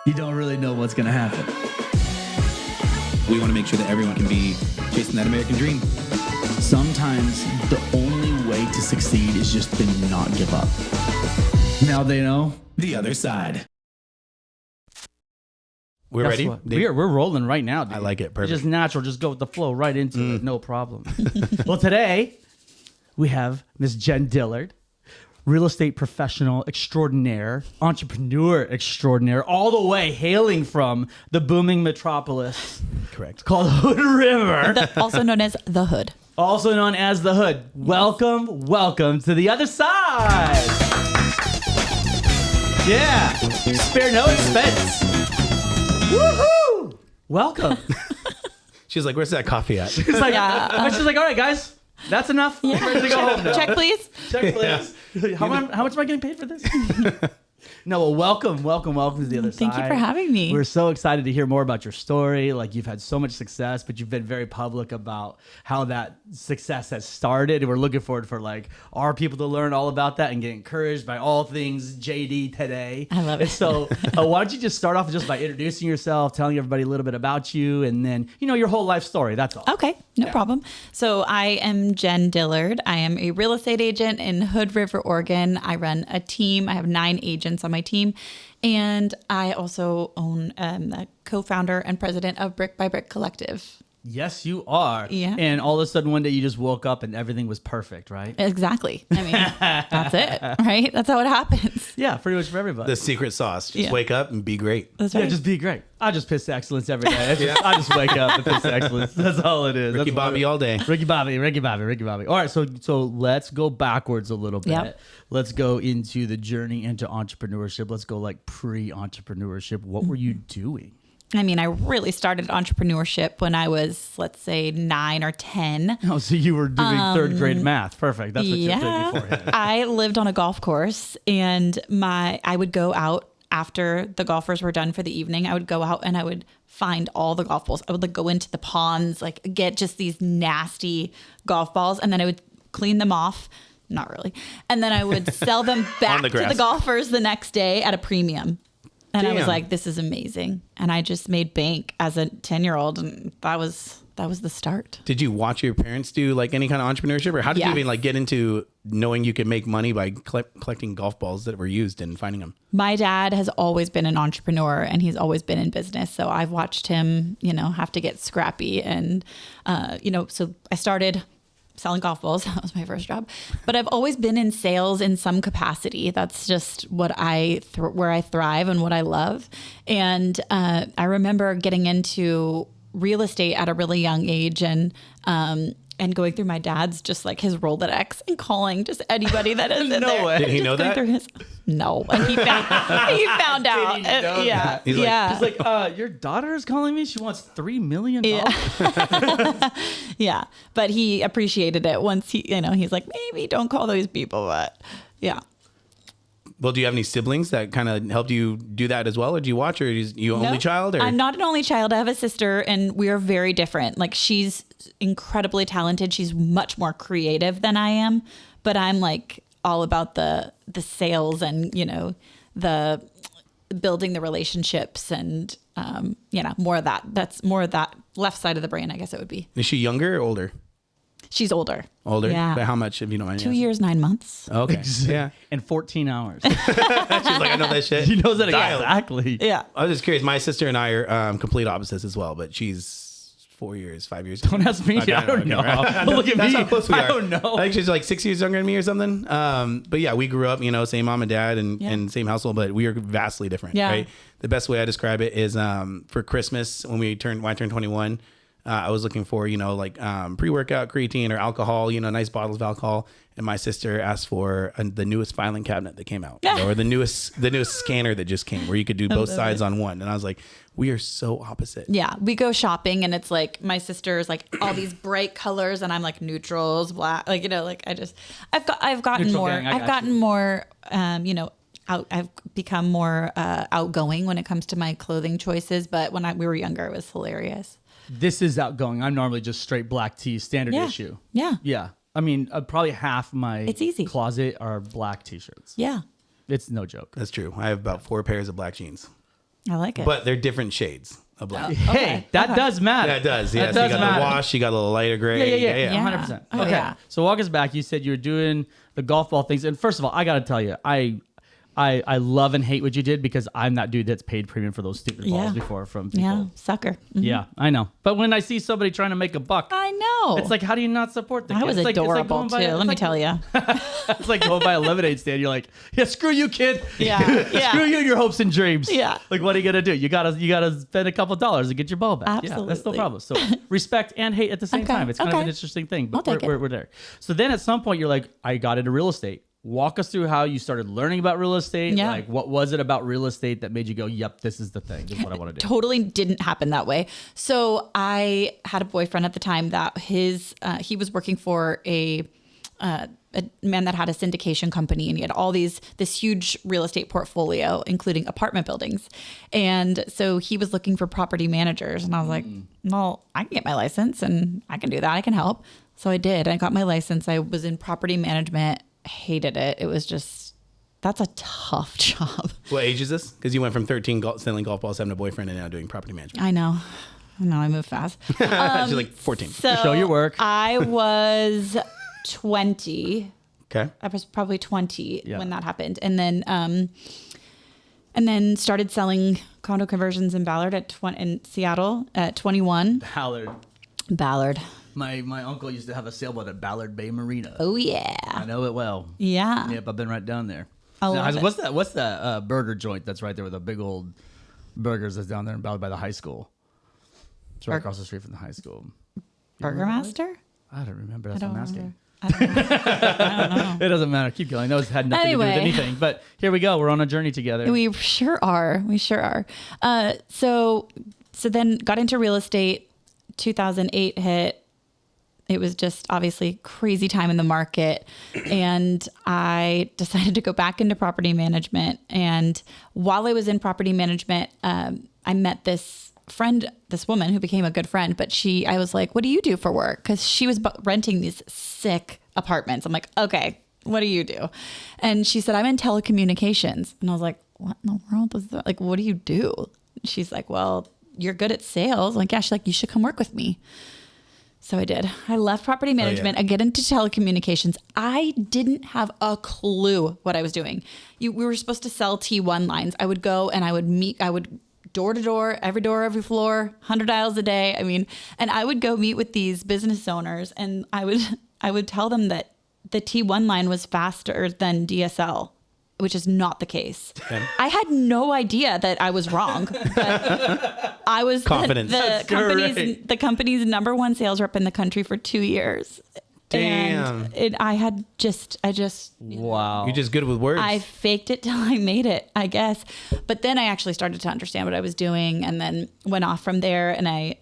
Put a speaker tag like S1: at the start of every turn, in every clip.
S1: you don't really know what's going to happen.
S2: We want to make sure that everyone can be chasing that American dream.
S1: Sometimes the only way to succeed is just to not give up. Now they know the other side.
S2: We're
S1: Guess
S2: ready?
S1: what? We're rolling right now, dude.
S2: I like it. Perfect.
S1: It's just natural. Just go with the flow right into it. No problem. Well, today we have Miss Jen Dillard, real estate professional extraordinaire, entrepreneur extraordinaire, all the way hailing from the booming metropolis.
S2: Correct.
S1: Called Hood River.
S3: Also known as the Hood.
S1: Also known as the Hood. Welcome to the other side. Yeah. Spare no expense. Woohoo! Welcome.
S2: She's like, where's that coffee at?
S1: She's like,
S3: Yeah.
S1: she's like, all right, guys, that's enough.
S3: Yeah.
S1: We're ready to go home now.
S3: Check, please.
S1: Check, please. How much am I getting paid for this? No, well, welcome to the other side.
S3: Thank you for having me.
S1: We're so excited to hear more about your story. Like, you've had so much success, but you've been very public about how that success has started. And we're looking forward for like our people to learn all about that and get encouraged by all things JD today.
S3: I love it.
S1: So why don't you just start off just by introducing yourself, telling everybody a little bit about you, and then, your whole life story. That's all.
S3: Okay, no problem. So I am Jen Dillard. I am a real estate agent in Hood River, Oregon. I run a team. I have 9 agents on my team. And I also own a co-founder and president of Brick by Brick Collective.
S1: Yes, you are.
S3: Yeah.
S1: And all of a sudden one day you just woke up and everything was perfect, right?
S3: Exactly. I mean, that's it, right? That's how it happens.
S1: Yeah, pretty much for everybody.
S2: The secret sauce. Just
S3: Yeah.
S2: wake up and be great.
S3: That's right.
S1: Yeah, just be great. I just piss excellence every day. I just wake up and piss excellence. That's all it is.
S2: Ricky
S1: That's
S2: Bobby all day.
S1: Ricky Bobby. All right, so let's go backwards a little bit.
S3: Yep.
S1: Let's go into the journey into entrepreneurship. Let's go like pre-entrepreneurship. What were you doing?
S3: I mean, I really started entrepreneurship when I was, let's say, 9 or 10.
S1: Oh, so you were doing third grade math. Perfect. That's what you were doing before.
S3: I lived on a golf course, and I would go out after the golfers were done for the evening. I would go out and I would find all the golf balls. I would like go into the ponds, like get just these nasty golf balls, and then I would clean them off. Not really. And then I would sell them back to the golfers the next day at a premium. And I was like, this is amazing. And I just made bank as a 10-year-old. And that was the start.
S2: Did you watch your parents do like any kind of entrepreneurship, or how did you even like get into knowing you could make money by collecting golf balls that were used and finding them?
S3: My dad has always been an entrepreneur, and he's always been in business. So I've watched him, have to get scrappy. And, so I started selling golf balls. That was my first job. But I've always been in sales in some capacity. That's just what where I thrive and what I love. And I remember getting into real estate at a really young age and going through my dad's, just like his Rolodex and calling just anybody that is in there.
S2: Way. Did he know that?
S3: No. And he found out. Yeah.
S2: He's
S1: like, your daughter is calling me. She wants $3 million.
S3: Yeah. But he appreciated it once he's like, maybe don't call those people, but yeah.
S2: Well, do you have any siblings that kind of helped you do that as well? Or do you watch, or are you an only child? Or?
S3: I'm not an only child. I have a sister, and we are very different. Like, she's incredibly talented. She's much more creative than I am, but I'm like all about the sales and, the building the relationships and, more of that. That's more of that left side of the brain, I guess it would be.
S2: Is she younger or older?
S3: She's older.
S2: Older?
S3: Yeah.
S2: By how much, if you don't mind?
S3: 2 years, 9 months.
S2: Okay. Yeah.
S1: In 14 hours.
S2: She's like, I know that shit.
S1: She knows that
S2: Dialed.
S1: exactly.
S3: Yeah.
S2: I was just curious. My sister and I are complete opposites as well, but she's 5 years.
S1: Don't ask me. I don't know. Look at
S2: That's
S1: me.
S2: how close we are.
S1: I don't know.
S2: I think she's like 6 years younger than me or something. But yeah, we grew up, same mom and dad and same household, but we are vastly different.
S3: Yeah.
S2: Right. The best way I describe it is for Christmas when I turned 21. I was looking for, pre-workout creatine or alcohol, nice bottles of alcohol. And my sister asked for the newest filing cabinet that came out, or the newest scanner that just came, where you could do both sides on one. And I was like, we are so opposite.
S3: Yeah, we go shopping, and it's like my sister's like all these bright colors, and I'm like neutrals, black, I've gotten more. I've become more outgoing when it comes to my clothing choices. But when we were younger, it was hilarious.
S1: This is outgoing. I'm normally just straight black tee, standard issue.
S3: Yeah.
S1: Yeah. I mean, probably half my
S3: It's easy.
S1: closet are black t-shirts.
S3: Yeah.
S1: It's no joke.
S2: That's true. I have about 4 pairs of black jeans.
S3: I like it.
S2: but they're different shades of black.
S1: Hey, that does matter.
S2: Yeah, it does.
S1: That
S2: Yeah, so you
S1: does
S2: got
S1: matter.
S2: the wash, you got a little lighter gray.
S1: Yeah.
S3: Yeah.
S1: 100%.
S3: Oh,
S1: Okay.
S3: yeah.
S1: So walk us back. You said you were doing the golf ball things. And first of all, I got to tell you, I love and hate what you did because I'm that dude that's paid premium for those stupid balls before from people.
S3: Yeah, sucker. Mhm.
S1: Yeah, I know. But when I see somebody trying to make a buck,
S3: I know.
S1: it's like, how do you not support the
S3: I
S1: kid?
S3: was
S1: It's like
S3: adorable
S1: going
S3: too.
S1: by- it's
S3: Let me
S1: like-
S3: tell you.
S1: It's like going by a lemonade stand. You're like, yeah, screw you, kid.
S3: Yeah, yeah.
S1: Screw you and your hopes and dreams.
S3: Yeah.
S1: Like, what are you gonna do? You gotta spend a couple dollars to get your ball back. Yeah, that's no
S3: Absolutely.
S1: problem. So respect and hate at the same
S3: Okay,
S1: time. It's kind of
S3: okay.
S1: an interesting thing, but
S3: I'll take it.
S1: we're there. So then at some point you're like, I got into real estate. Walk us through how you started learning about real estate.
S3: Yeah.
S1: Like, what was it about real estate that made you go, yep, this is the thing. This is what I want to do.
S3: Totally didn't happen that way. So I had a boyfriend at the time that he was working for a man that had a syndication company, and he had this huge real estate portfolio, including apartment buildings. And so he was looking for property managers, and I was like, well, I can get my license and I can do that. I can help. So I did. I got my license. I was in property management. Hated it. It was just, that's a tough job.
S2: What age is this? Because you went from 13 selling golf balls, having a boyfriend, and now doing property management.
S3: I know. I move fast.
S2: She's like 14.
S3: So
S1: Show your work.
S3: I was 20.
S2: Okay.
S3: I was probably 20
S1: Yeah.
S3: when that happened. And then started selling condo conversions in Ballard in Seattle at 21. Ballard.
S1: My uncle used to have a sailboat at Ballard Bay Marina.
S3: Oh yeah.
S1: I know it well.
S3: Yeah.
S1: Yep, I've been right down there.
S3: I
S1: Now,
S3: love it.
S1: what's that burger joint that's right there with the big old burgers that's down there in Ballard by the high school? It's right across the street from the high school.
S3: Burger Master?
S1: I don't remember. That's
S3: I
S1: what
S3: don't
S1: I'm asking.
S3: remember. I don't know.
S1: It doesn't matter. Keep going. I know it's had nothing to do
S3: Anyway.
S1: with anything, but here we go. We're on a journey together.
S3: We sure are. So then got into real estate. 2008 hit. It was just obviously crazy time in the market. And I decided to go back into property management. And while I was in property management, I met this woman who became a good friend. But I was like, what do you do for work? Because she was renting these sick apartments. I'm like, okay, what do you do? And she said, I'm in telecommunications. And I was like, what in the world is that? Like, what do you do? She's like, well, you're good at sales. I'm like, yeah. She's like, you should come work with me. So I did. I left property management. I get into telecommunications. I didn't have a clue what I was doing. We were supposed to sell T1 lines. I would go and I would door to door, every floor, 100 dials a day. I mean, and I would go meet with these business owners, and I would tell them that the T1 line was faster than DSL, which is not the case.
S2: Okay.
S3: I had no idea that I was wrong, but I was
S2: Confidence.
S3: the company's number one sales rep in the country for 2 years.
S2: Damn.
S3: And I just
S1: Wow.
S2: You're just good with words.
S3: I faked it till I made it, I guess. But then I actually started to understand what I was doing, and then went off from there, and I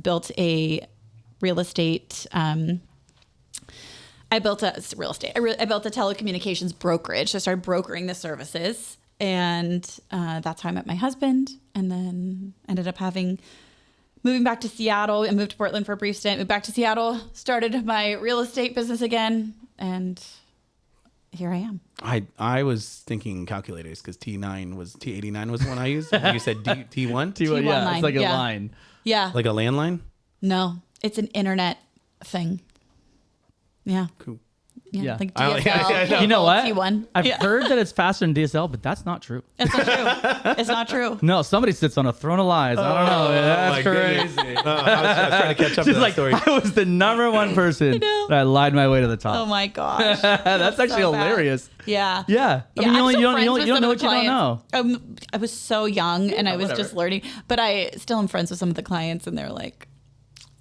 S3: built a real estate. I built a telecommunications brokerage. I started brokering the services, and that's how I met my husband. And then ended up moving back to Seattle. I moved to Portland for a brief stint. Moved back to Seattle. Started my real estate business again, and here I am.
S2: I was thinking calculators because T89 was the one I used. You said T1?
S1: T1, yeah,
S3: line,
S1: it's like a
S3: yeah.
S1: line.
S3: Yeah.
S2: Like a landline?
S3: No, it's an internet thing. Yeah.
S2: Cool.
S1: Yeah.
S3: Like
S2: I like-
S3: DSL.
S2: I know.
S1: You know what?
S3: T1.
S1: I've
S3: Yeah.
S1: heard that it's faster than DSL, but that's not true.
S3: It's not true. It's not true.
S1: No, somebody sits on a throne of lies. I don't know. That's
S2: my
S1: crazy.
S2: goodness. I was trying to catch up to
S1: She's
S2: that
S1: like,
S2: story.
S1: I was the number one person
S3: know.
S1: that I lied my way to the
S3: Oh
S1: top.
S3: my gosh.
S1: That's actually
S3: so bad.
S1: hilarious.
S3: Yeah.
S1: Yeah. I mean,
S3: I'm
S1: you
S3: still
S1: don't
S3: friends
S1: know
S3: with
S1: what you
S3: some
S1: don't
S3: of the
S1: know.
S3: clients. I was so young, and I was
S1: whatever.
S3: just learning, but I still am friends with some of the clients, and they're like,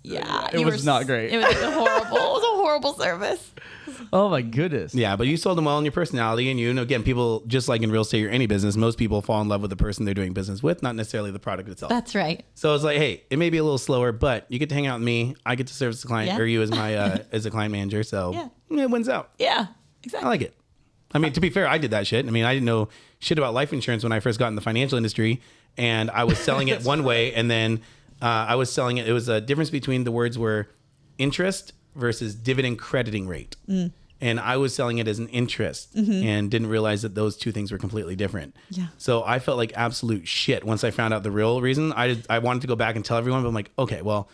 S3: yeah,
S1: It
S3: you
S1: was
S3: were
S1: not great.
S3: It was horrible. It was a horrible service.
S1: Oh my goodness.
S2: Yeah, but you sold them well in your personality, and you know, again, people, just like in real estate or any business, most people fall in love with the person they're doing business with, not necessarily the product itself.
S3: That's right.
S2: So it's like, hey, it may be a little slower, but you get to hang out with me. I get to service the client,
S3: Yeah.
S2: or you as my as a client manager. So
S3: Yeah.
S2: it wins out.
S3: Yeah,
S2: I
S3: exactly.
S2: like it. I mean, to be fair, I did that shit. I mean, I didn't know shit about life insurance when I first got in the financial industry, and I was selling it one way, and then I was selling it. It was a difference between the words were interest versus dividend crediting rate. And I was selling it as an interest and didn't realize that those two things were completely different.
S3: Yeah.
S2: So I felt like absolute shit once I found out the real reason. I wanted to go back and tell everyone, but I'm like, okay, well,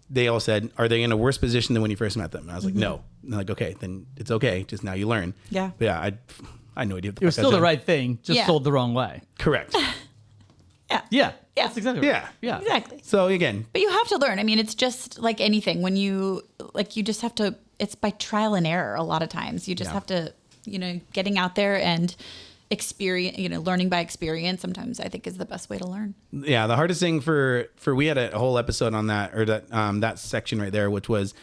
S2: they all said, are they in a worse position than when you first met them? And I was like, no. And they're like, okay, then it's okay. Just now you learn.
S3: Yeah.
S2: But yeah, I had no idea. What the
S1: It was
S2: fuck I
S1: still the
S2: doing.
S1: right thing, just
S3: Yeah.
S1: sold the wrong way.
S2: Correct.
S3: Yeah.
S1: Yeah.
S3: Yeah.
S1: That's exactly right.
S2: Yeah.
S1: Yeah.
S3: Exactly.
S2: So again,
S3: But you have to learn. I mean, it's just like anything. When you just have to, it's by trial and error a lot of times. You just have to, getting out there and experience, learning by experience sometimes I think is the best way to learn.
S2: yeah, the hardest thing for we had a whole episode on that, or that section right there, which was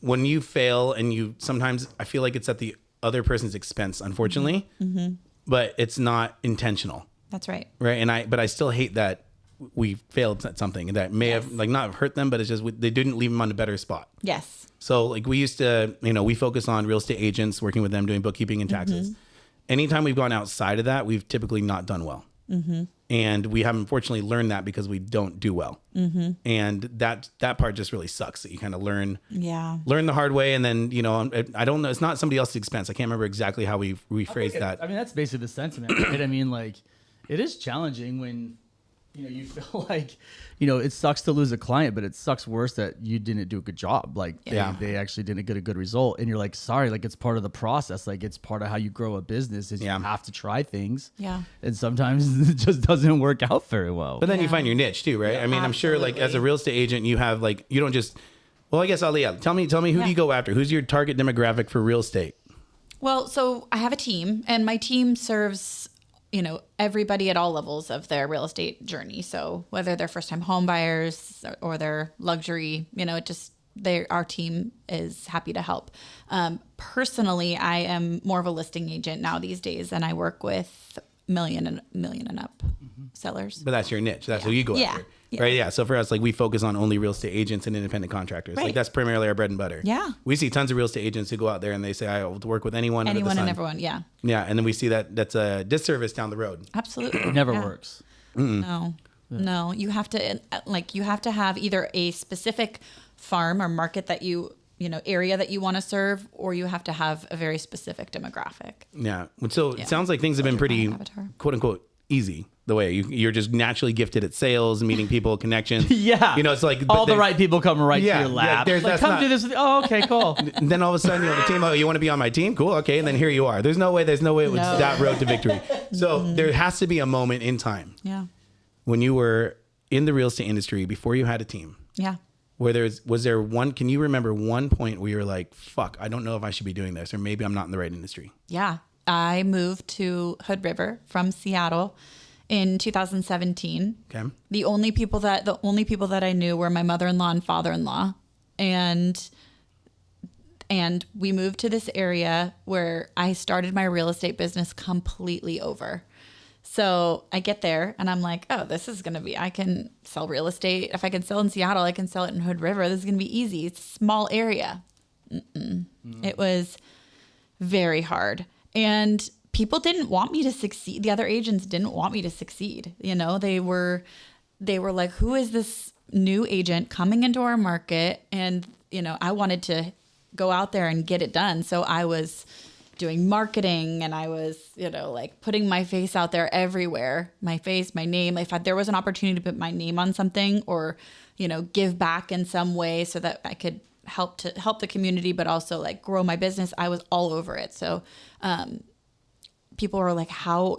S2: when you fail and you sometimes I feel like it's at the other person's expense, unfortunately, but it's not intentional.
S3: That's right.
S2: Right. And I still hate that we failed at something that may have like not hurt them, but it's just they didn't leave them on a better spot.
S3: Yes.
S2: So like we used to, we focus on real estate agents, working with them, doing bookkeeping and taxes. Anytime we've gone outside of that, we've typically not done well. And we have unfortunately learned that because we don't do well. And that part just really sucks that you kind of learn the hard way. And then, I don't know, it's not somebody else's expense. I can't remember exactly how we rephrased that.
S1: I mean, that's basically the sentiment, right? I mean, like, it is challenging when, you feel like, it sucks to lose a client, but it sucks worse that you didn't do a good job. Like, they actually didn't get a good result. And you're like, sorry, like, it's part of the process. Like, it's part of how you grow a business is you have to try things.
S3: Yeah.
S1: And sometimes it just doesn't work out very well.
S2: But then you find your niche too, right? I mean, I'm sure like as a real estate agent, you have like, you don't just, well, I guess tell me who do you go after? Who's your target demographic for real estate?
S3: Well, so I have a team, and my team serves, everybody at all levels of their real estate journey. So whether they're first time home buyers or they're luxury, our team is happy to help. Personally, I am more of a listing agent now these days, and I work with million and up sellers.
S2: But that's your niche. That's who you go after.
S3: Yeah.
S2: Right. Yeah. So for us, like we focus on only real estate agents and independent contractors.
S3: Right.
S2: Like that's primarily our bread and butter.
S3: Yeah.
S2: We see tons of real estate agents who go out there and they say, I will work with anyone under the sun.
S3: And everyone. Yeah.
S2: Yeah. And then we see that's a disservice down the road.
S3: Absolutely.
S1: It never works.
S3: No, you have to have either a specific farm or market that area that you want to serve, or you have to have a very specific demographic.
S2: Yeah. So it sounds like things have been pretty quote unquote easy. The way you're just naturally gifted at sales, meeting people, connections.
S1: Yeah.
S2: It's like
S1: all the right people come right to your lap.
S2: Yeah,
S1: like, come do this with you. Oh, okay, cool.
S2: And then all of a sudden, the team, you want to be on my team? Cool. Okay. And then here you are. There's no way it was that road to victory. So there has to be a moment in time.
S3: Yeah.
S2: When you were in the real estate industry before you had a team.
S3: Yeah.
S2: Can you remember one point where you were like, fuck, I don't know if I should be doing this, or maybe I'm not in the right industry?
S3: Yeah. I moved to Hood River from Seattle in 2017.
S2: Okay.
S3: The only people that I knew were my mother-in-law and father-in-law. And we moved to this area where I started my real estate business completely over. So I get there and I'm like, oh, this is going to be, I can sell real estate. If I can sell in Seattle, I can sell it in Hood River. This is going to be easy. It's a small area. It was very hard. And people didn't want me to succeed. The other agents didn't want me to succeed. They were like, who is this new agent coming into our market? And, I wanted to go out there and get it done. So I was doing marketing and I was, like putting my face out there everywhere, my face, my name. If there was an opportunity to put my name on something or, give back in some way so that I could help the community, but also like grow my business, I was all over it. So, people were like, how,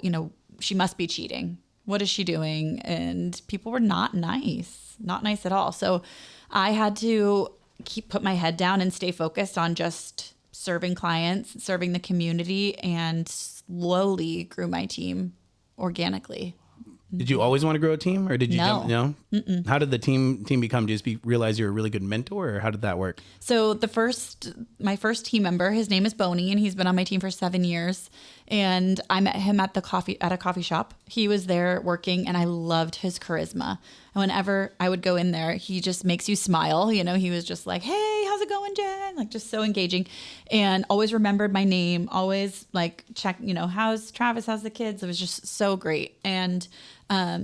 S3: she must be cheating. What is she doing? And people were not nice at all. So I had to put my head down and stay focused on just serving clients, serving the community, and slowly grew my team organically.
S2: Did you always want to grow a team, or did you jump? No. How did the team become? Did you realize you're a really good mentor, or how did that work?
S3: So my first team member, his name is Boney, and he's been on my team for 7 years. And I met him at a coffee shop. He was there working, and I loved his charisma. And whenever I would go in there, he just makes you smile. He was just like, "Hey, how's it going, Jen?" Like just so engaging, and always remembered my name. Always like check, how's Travis? How's the kids? It was just so great. And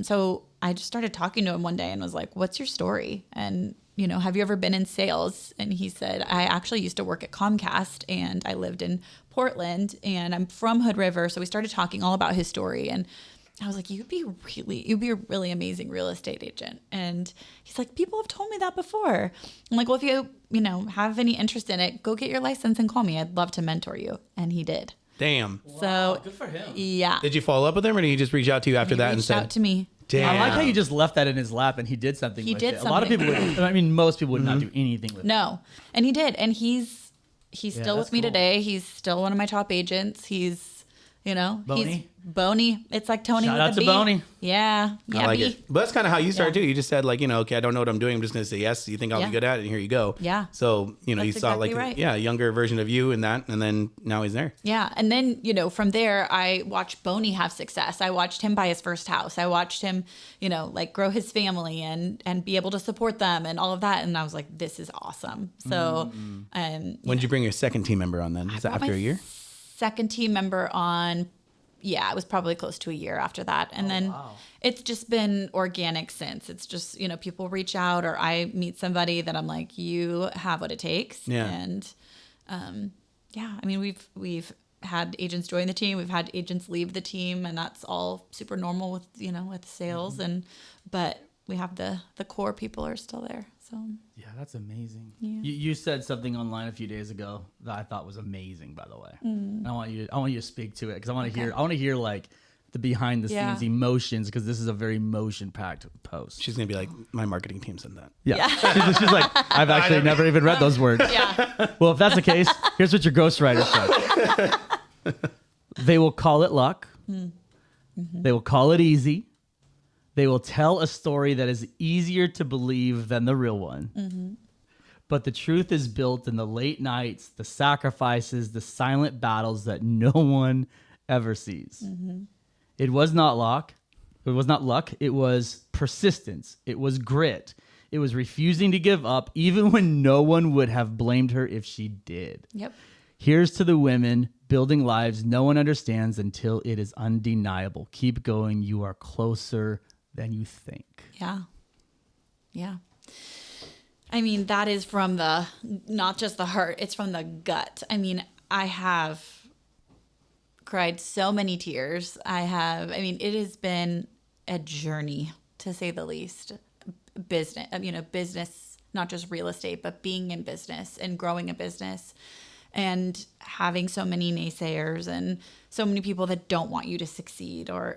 S3: so I just started talking to him one day and was like, "What's your story?" And have you ever been in sales? And he said, I actually used to work at Comcast and I lived in Portland and I'm from Hood River. So we started talking all about his story. And I was like, you'd be a really amazing real estate agent. And he's like, people have told me that before. I'm like, well, if you have any interest in it, go get your license and call me. I'd love to mentor you. And he did.
S2: Damn.
S3: So
S1: good for him.
S3: Yeah.
S2: Did you follow up with him or did he just reach out to you after that and said?
S3: Reached out to me.
S2: Damn.
S1: I like how you just left that in his lap and he did something with it. A lot of people most people would not do anything with it.
S3: No. And he did. And he's still with me
S1: cool.
S3: today. He's still one of my top agents. He's,
S1: Boney?
S3: he's Boney. It's like Tony
S1: Shout
S3: with
S1: out
S3: a
S1: to
S3: B.
S1: Boney.
S3: Yeah.
S2: I like
S3: B.
S2: it. But that's kind of how you started
S3: Yeah.
S2: too. You just said like, okay, I don't know what I'm doing. I'm just going to say yes. You think I'll
S3: Yeah.
S2: be good at it? And here you go.
S3: Yeah.
S2: So, you
S3: That's
S2: saw
S3: exactly
S2: like,
S3: right.
S2: a younger version of you in that. And then now he's there.
S3: Yeah. And then, from there, I watched Boney have success. I watched him buy his first house. I watched him, grow his family and be able to support them and all of that. And I was like, this is awesome. So,
S2: When did you bring your second team member on then? Is that
S3: brought
S2: after
S3: my
S2: a year?
S3: second team member on, it was probably close to a year after that. And then it's just been organic since. It's just, people reach out or I meet somebody that I'm like, you have what it takes.
S2: Yeah.
S3: And we've had agents join the team. We've had agents leave the team, and that's all super normal with, with sales. But we have the core people are still there. So
S1: Yeah, that's amazing.
S3: Yeah.
S1: You said something online a few days ago that I thought was amazing, by the way. And I want you to speak to it because I want to hear like the behind the scenes emotions because this is a very emotion packed post.
S2: She's going to be like, my marketing team said that.
S1: Yeah. She's like, I've actually never even read those words.
S3: yeah.
S1: Well, if that's the case, here's what your ghostwriter said. They will call it luck. They will call it easy. They will tell a story that is easier to believe than the real one. But the truth is built in the late nights, the sacrifices, the silent battles that no one ever sees. It was not luck. It was not luck. It was persistence. It was grit. It was refusing to give up, even when no one would have blamed her if she did.
S3: Yep.
S1: Here's to the women building lives no one understands until it is undeniable. Keep going. You are closer than you think.
S3: Yeah. Yeah. I mean, that is from not just the heart, it's from the gut. I mean, I have cried so many tears. It has been a journey, to say the least. Business, not just real estate, but being in business and growing a business and having so many naysayers and so many people that don't want you to succeed. Or,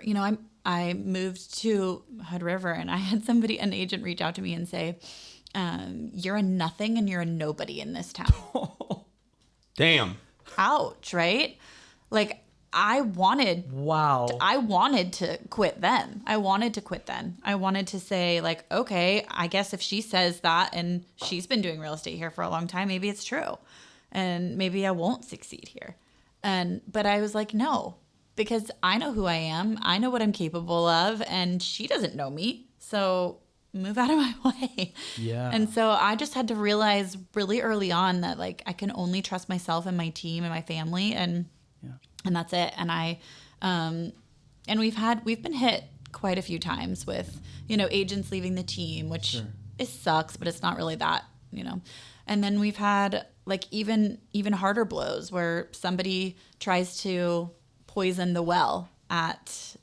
S3: I moved to Hood River and I had an agent reach out to me and say, you're a nothing and you're a nobody in this town.
S2: Damn.
S3: Ouch, right? Like I wanted to quit then. I wanted to quit then. I wanted to say like, okay, I guess if she says that and she's been doing real estate here for a long time, maybe it's true. And maybe I won't succeed here. But I was like, no, because I know who I am. I know what I'm capable of, and she doesn't know me. So move out of my way.
S1: Yeah.
S3: And so I just had to realize really early on that like I can only trust myself and my team and my family, and that's it. And we've been hit quite a few times with, agents leaving the team, which it sucks, but it's not really that, And then we've had like even harder blows where somebody tries to poison the well at,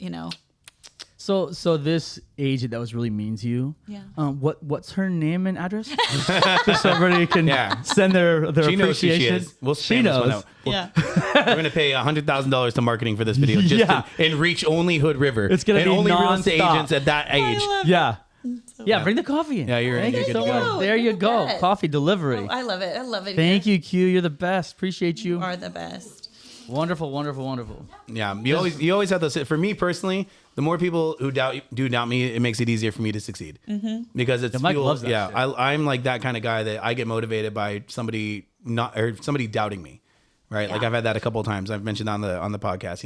S1: So this agent that was really mean to you.
S3: Yeah.
S1: What's her name and address? Just so everybody can send their
S2: She knows who she
S1: appreciation.
S2: is. We'll
S1: She
S2: spam this one
S1: knows.
S2: out.
S3: Yeah.
S2: We're going to pay $100,000 to marketing for this video just and reach only Hood River.
S1: It's gonna
S2: and
S1: be
S2: only real estate
S1: nonstop.
S2: agents at that age.
S1: Yeah. Yeah, bring the coffee in.
S2: Yeah, you're
S1: Thank you
S2: good
S1: so
S2: to go.
S1: much. There you go.
S3: Yes.
S1: Coffee delivery.
S3: I love it. I love it.
S1: Thank you, Q. You're the best. Appreciate you.
S3: You are the best.
S1: Wonderful, wonderful, wonderful.
S2: Yeah, you always have those. For me personally, the more people who doubt me, it makes it easier for me to succeed. Because it's
S1: Mike
S2: fuel.
S1: loves that
S2: Yeah,
S1: shit.
S2: I'm like that kind of guy that I get motivated by somebody doubting me. Right, like
S3: Yeah.
S2: I've had that a couple of times. I've mentioned on the podcast.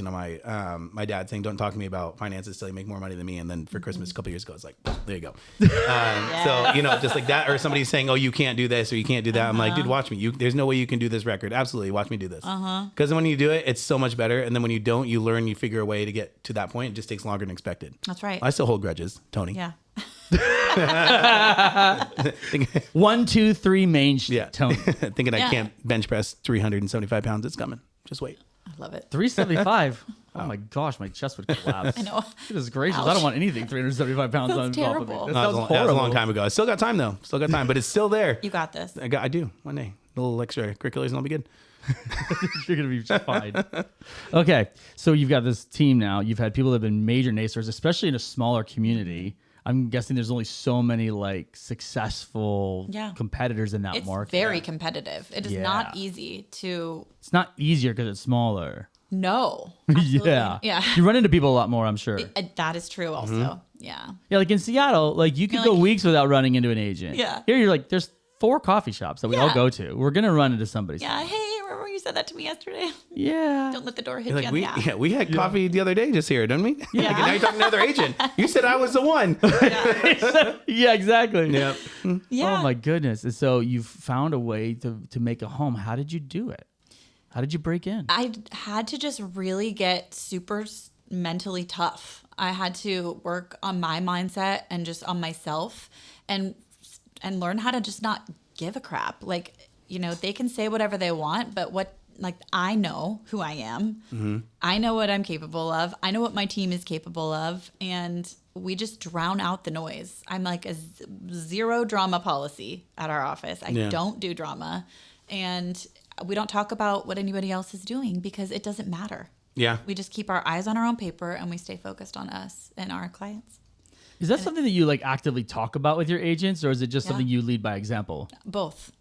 S2: My dad saying, "Don't talk to me about finances till you make more money than me." And then for Christmas a couple years ago, it's like, there you go. So just like that, or somebody saying, "Oh, you can't do this or you can't do that." I'm like, dude, watch me. There's no way you can do this record. Absolutely, watch me do this. Because when you do it, it's so much better. And then when you don't, you learn, you figure a way to get to that point. It just takes longer than expected.
S3: That's right.
S2: I still hold grudges, Tony.
S3: Yeah.
S1: 1, 2, 3 Main Street.
S2: Yeah.
S1: Tony.
S2: Thinking I can't bench press 375 pounds. It's coming. Just wait.
S3: I love it.
S1: 375. Oh my gosh, my chest would collapse.
S3: I know.
S1: Goodness gracious,
S3: Ouch.
S1: I don't want anything 375 pounds
S3: Sounds
S1: on top of
S3: terrible.
S1: me.
S2: That was a long time ago. I still got time though. Still got time, but it's still there.
S3: You got this.
S2: I do one day. A little extra curriculars and I'll be good.
S1: You're gonna be fine. Okay, so you've got this team now. You've had people that have been major naysayers, especially in a smaller community. I'm guessing there's only so many like successful competitors in that
S3: It's
S1: market.
S3: very competitive. It is
S1: Yeah.
S3: not easy to.
S1: It's not easier because it's smaller.
S3: No. Absolutely.
S1: Yeah,
S3: Yeah.
S1: You run into people a lot more, I'm sure.
S3: That is true also.
S1: Mm-hmm.
S3: Yeah.
S1: Yeah, like in Seattle, like you could go
S3: like-
S1: weeks without running into an agent.
S3: Yeah.
S1: Here you're like, there's 4 coffee shops that we all
S3: Yeah.
S1: go to. We're gonna run into somebody.
S3: Yeah. Hey, remember you said that to me yesterday?
S1: Yeah.
S3: Don't let the door hit
S2: Like
S3: you on
S2: we,
S3: the ass.
S2: we had coffee the other day just here, didn't we?
S3: Yeah.
S2: Like, now you're talking to another agent. You said I was the one.
S1: Yeah, exactly.
S2: Yeah.
S3: Yeah.
S1: Oh my goodness. And so you've found a way to make a home. How did you do it? How did you break in?
S3: I had to just really get super mentally tough. I had to work on my mindset and just on myself and learn how to just not give a crap. Like, you know, they can say whatever they want, but I know who I am. Mm-hmm. I know what I'm capable of. I know what my team is capable of. And we just drown out the noise. I'm like a zero drama policy at our office. I don't do drama. And we don't talk about what anybody else is doing because it doesn't matter.
S2: Yeah.
S3: We just keep our eyes on our own paper and we stay focused on us and our clients.
S1: Is that something that you like actively talk about with your agents, or is it just something you lead by example?
S3: Both.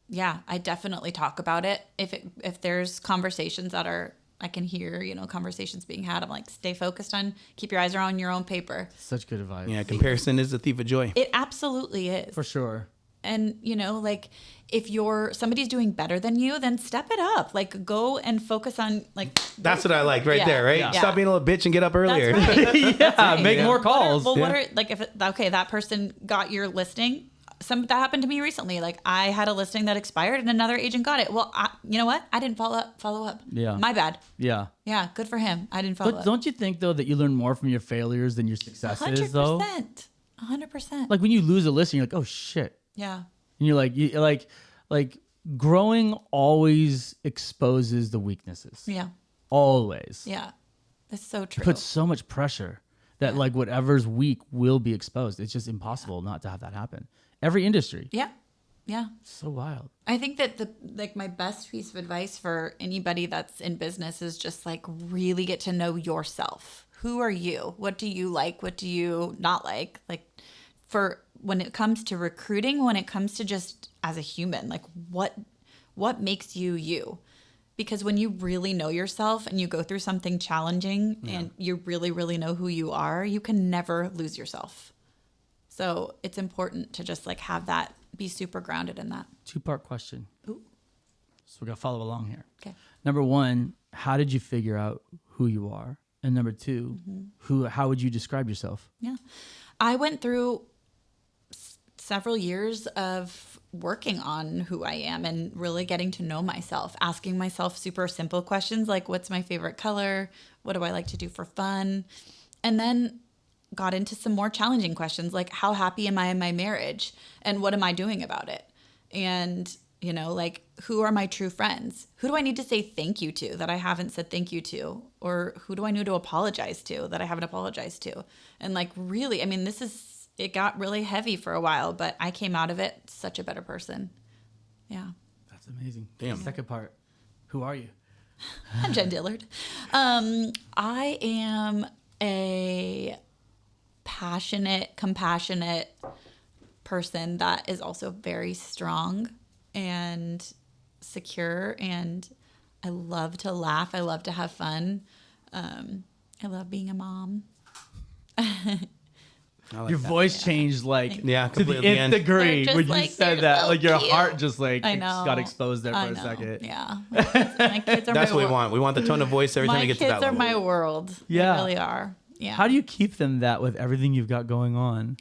S3: Yeah, I definitely talk about it. If there's conversations that are, I can hear, you know, conversations being had, I'm like, stay focused on, keep your eyes on your own paper.
S1: Such good advice.
S2: Yeah. Comparison is the thief of joy.
S3: It absolutely is.
S1: For sure.
S3: And, you know, like if somebody's doing better than you, then step it up. Like go and focus on like.
S2: That's what I liked right
S3: Yeah.
S2: there, right?
S3: Yeah.
S2: Stop being a little bitch and get up earlier.
S3: That's right.
S1: Yeah, make more calls.
S3: What are like okay, that person got your listing. That happened to me recently. Like I had a listing that expired and another agent got it. Well, you know what? I didn't follow up.
S1: Yeah.
S3: My bad.
S1: Yeah.
S3: Yeah, good for him. I didn't follow
S1: But
S3: up.
S1: don't you think though that you learn more from your failures than your successes though?
S3: 100%.
S1: Like when you lose a listing, you're like, oh shit.
S3: Yeah.
S1: And you're like growing always exposes the weaknesses.
S3: Yeah.
S1: Always.
S3: Yeah. That's so true.
S1: It puts so much pressure that like whatever's weak will be exposed. It's just impossible not to have that happen. Every industry.
S3: Yeah. Yeah.
S1: So wild.
S3: I think that my best piece of advice for anybody that's in business is just like really get to know yourself. Who are you? What do you like? What do you not like? Like for when it comes to recruiting, when it comes to just as a human, like what makes you you? Because when you really know yourself and you go through something challenging and you really, really know who you are, you can never lose yourself. So it's important to just like have that, be super grounded in that.
S1: 2-part question.
S3: Ooh.
S1: So we're going to follow along here.
S3: Okay.
S1: Number 1, how did you figure out who you are? And number 2, how would you describe yourself?
S3: Yeah. I went through several years of working on who I am and really getting to know myself, asking myself super simple questions like, what's my favorite color? What do I like to do for fun? And then got into some more challenging questions like, how happy am I in my marriage? And what am I doing about it? And, you know, like, who are my true friends? Who do I need to say thank you to that I haven't said thank you to? Or who do I need to apologize to that I haven't apologized to? And like, really, I mean, it got really heavy for a while, but I came out of it such a better person. Yeah.
S1: That's amazing.
S2: Damn.
S1: Second part, who are you?
S3: I'm Jen Dillard. I am a passionate, compassionate person that is also very strong and secure, and I love to laugh. I love to have fun. I love being a mom.
S2: I like
S1: Your
S2: that.
S1: voice changed like
S2: Yeah,
S1: to the
S2: completely at the
S1: nth
S2: end.
S1: degree
S3: They're
S1: when
S3: just
S1: you
S3: like,
S1: said
S3: "You're
S1: that.
S3: so
S1: Like your
S3: cute."
S1: heart just like
S3: I know.
S1: got exposed there for
S3: I
S1: a
S3: know.
S1: second.
S3: Yeah. My kids are
S2: That's
S3: my
S2: what we want. We want the tone of voice every time
S3: My
S2: we get to
S3: kids
S2: that
S3: are
S2: level.
S3: my world.
S1: Yeah.
S3: They really are. Yeah.
S1: How do you keep them that with everything you've got going on?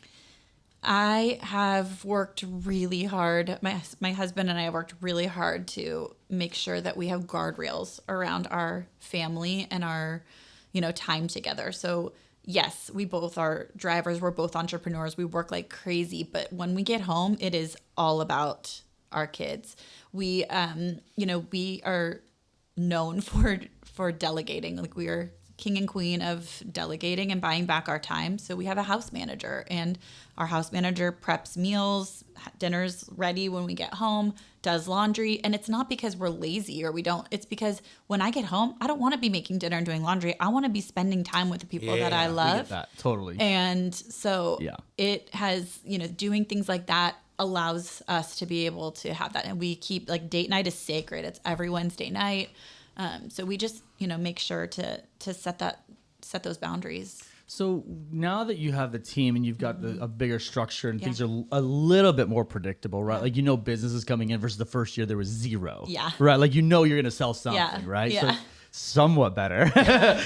S3: I have worked really hard. My husband and I have worked really hard to make sure that we have guardrails around our family and our, time together. So yes, we both are drivers. We're both entrepreneurs. We work like crazy. But when we get home, it is all about our kids. We, we are known for delegating. Like we are king and queen of delegating and buying back our time. So we have a house manager, and our house manager preps meals, dinner's ready when we get home, does laundry. And it's not because we're lazy or we don't. It's because when I get home, I don't want to be making dinner and doing laundry. I want to be spending time with the people that I love.
S1: We get that. Totally.
S3: And so it has, doing things like that allows us to be able to have that. And we keep, like, date night is sacred. It's every Wednesday night. So we just, make sure to set those boundaries.
S1: So now that you have the team and you've got a bigger structure and things are a little bit more predictable, right? Like, business is coming in versus the first year there was zero.
S3: Yeah.
S1: Right? Like, you're going to sell something, right?
S3: Yeah.
S1: So somewhat better, but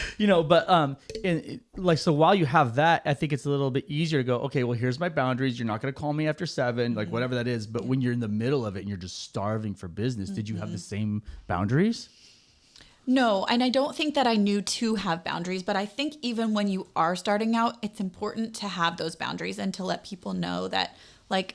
S1: so while you have that, I think it's a little bit easier to go, okay, well, here's my boundaries. You're not going to call me after 7, like whatever that is. But when you're in the middle of it and you're just starving for business, did you have the same boundaries?
S3: No, and I don't think that I knew to have boundaries, but I think even when you are starting out, it's important to have those boundaries and to let people know that, like,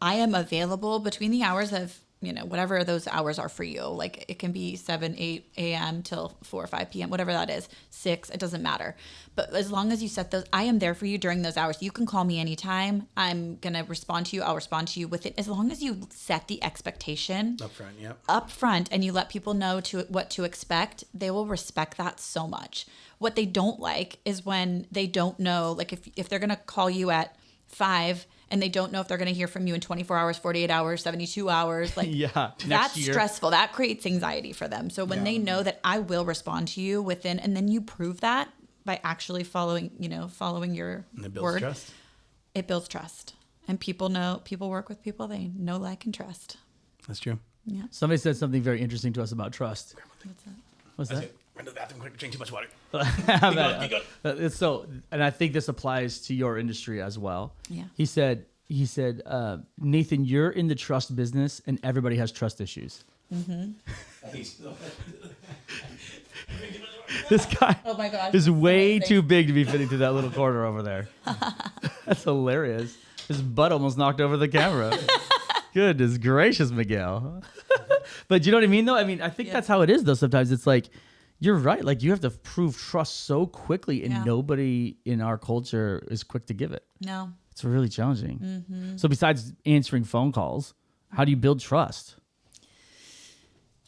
S3: I am available between the hours of, whatever those hours are for you. Like, it can be 7, 8 a.m. till 4 or 5 p.m., whatever that is, 6, it doesn't matter. But as long as you set those, I am there for you during those hours. You can call me anytime. I'm going to respond to you. I'll respond to you with it. As long as you set the expectation up front and you let people know what to expect, they will respect that so much. What they don't like is when they don't know, like if they're going to call you at 5 and they don't know if they're going to hear from you in 24 hours, 48 hours, 72 hours. Like, that's stressful. That creates anxiety for them. So when they know that I will respond to you within, and then you prove that by actually following your word, trust. It builds trust. And people work with people they know, like, and trust.
S2: That's true.
S3: Yeah.
S1: Somebody said something very interesting to us about trust. What's that?
S2: Run to the bathroom quick, drink too much water.
S1: It's so, and I think this applies to your industry as well.
S3: Yeah.
S1: He said, Nathan, you're in the trust business and everybody has trust issues. Mm-hmm. This guy is way too big to be fitting to that little corner over there. That's hilarious. His butt almost knocked over the camera. Goodness gracious, Miguel. But you know what I mean, though? I mean, I think that's how it is, though. Sometimes it's like, you're right. Like, you have to prove trust so quickly, and nobody in our culture is quick to give it.
S3: No.
S1: It's really challenging. Mm-hmm. So besides answering phone calls, how do you build trust?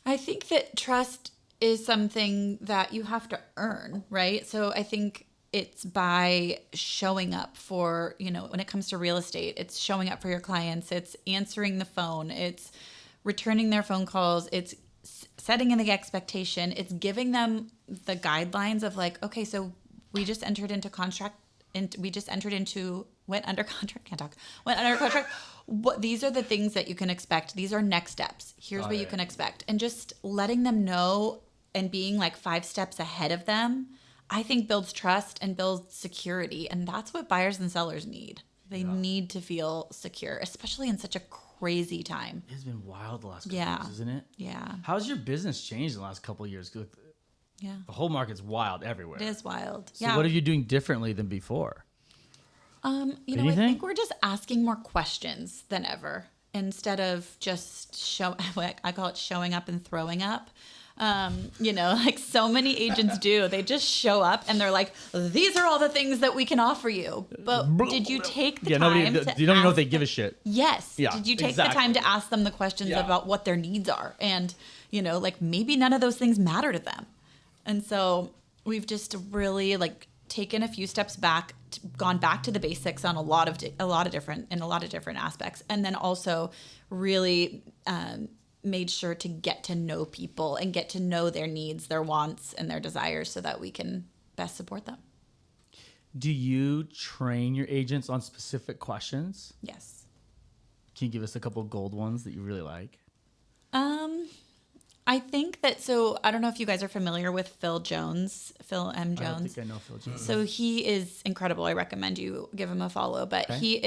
S3: I think that trust is something that you have to earn, right? So I think it's by showing up for, when it comes to real estate, it's showing up for your clients. It's answering the phone. It's returning their phone calls. It's setting in the expectation. It's giving them the guidelines of, like, okay, so we just entered into contract, and went under contract. These are the things that you can expect. These are next steps. Here's what you can expect. And just letting them know and being like 5 steps ahead of them, I think builds trust and builds security. And that's what buyers and sellers need. They need to feel secure, especially in such a crazy time.
S1: It's been wild the last couple years, isn't it?
S3: Yeah.
S1: How's your business changed in the last couple of years?
S3: Yeah.
S1: The whole market's wild everywhere.
S3: It is wild.
S1: So what are you doing differently than before?
S3: I think we're just asking more questions than ever instead of just I call it showing up and throwing up. Like so many agents do. They just show up and they're like, these are all the things that we can offer you. But did you take the time
S1: you don't even know if they give a shit.
S3: Yes.
S1: Yeah,
S3: did you take the time to ask them the questions about what their needs are? And, like maybe none of those things matter to them. And so we've just really taken a few steps back, gone back to the basics on a lot of different aspects. And then also really, made sure to get to know people and get to know their needs, their wants, and their desires so that we can best support them.
S1: Do you train your agents on specific questions?
S3: Yes.
S1: Can you give us a couple of gold ones that you really like?
S3: I think that, so I don't know if you guys are familiar with Phil M. Jones.
S1: I don't think I know Phil Jones.
S3: So he is incredible. I recommend you give him a follow. But he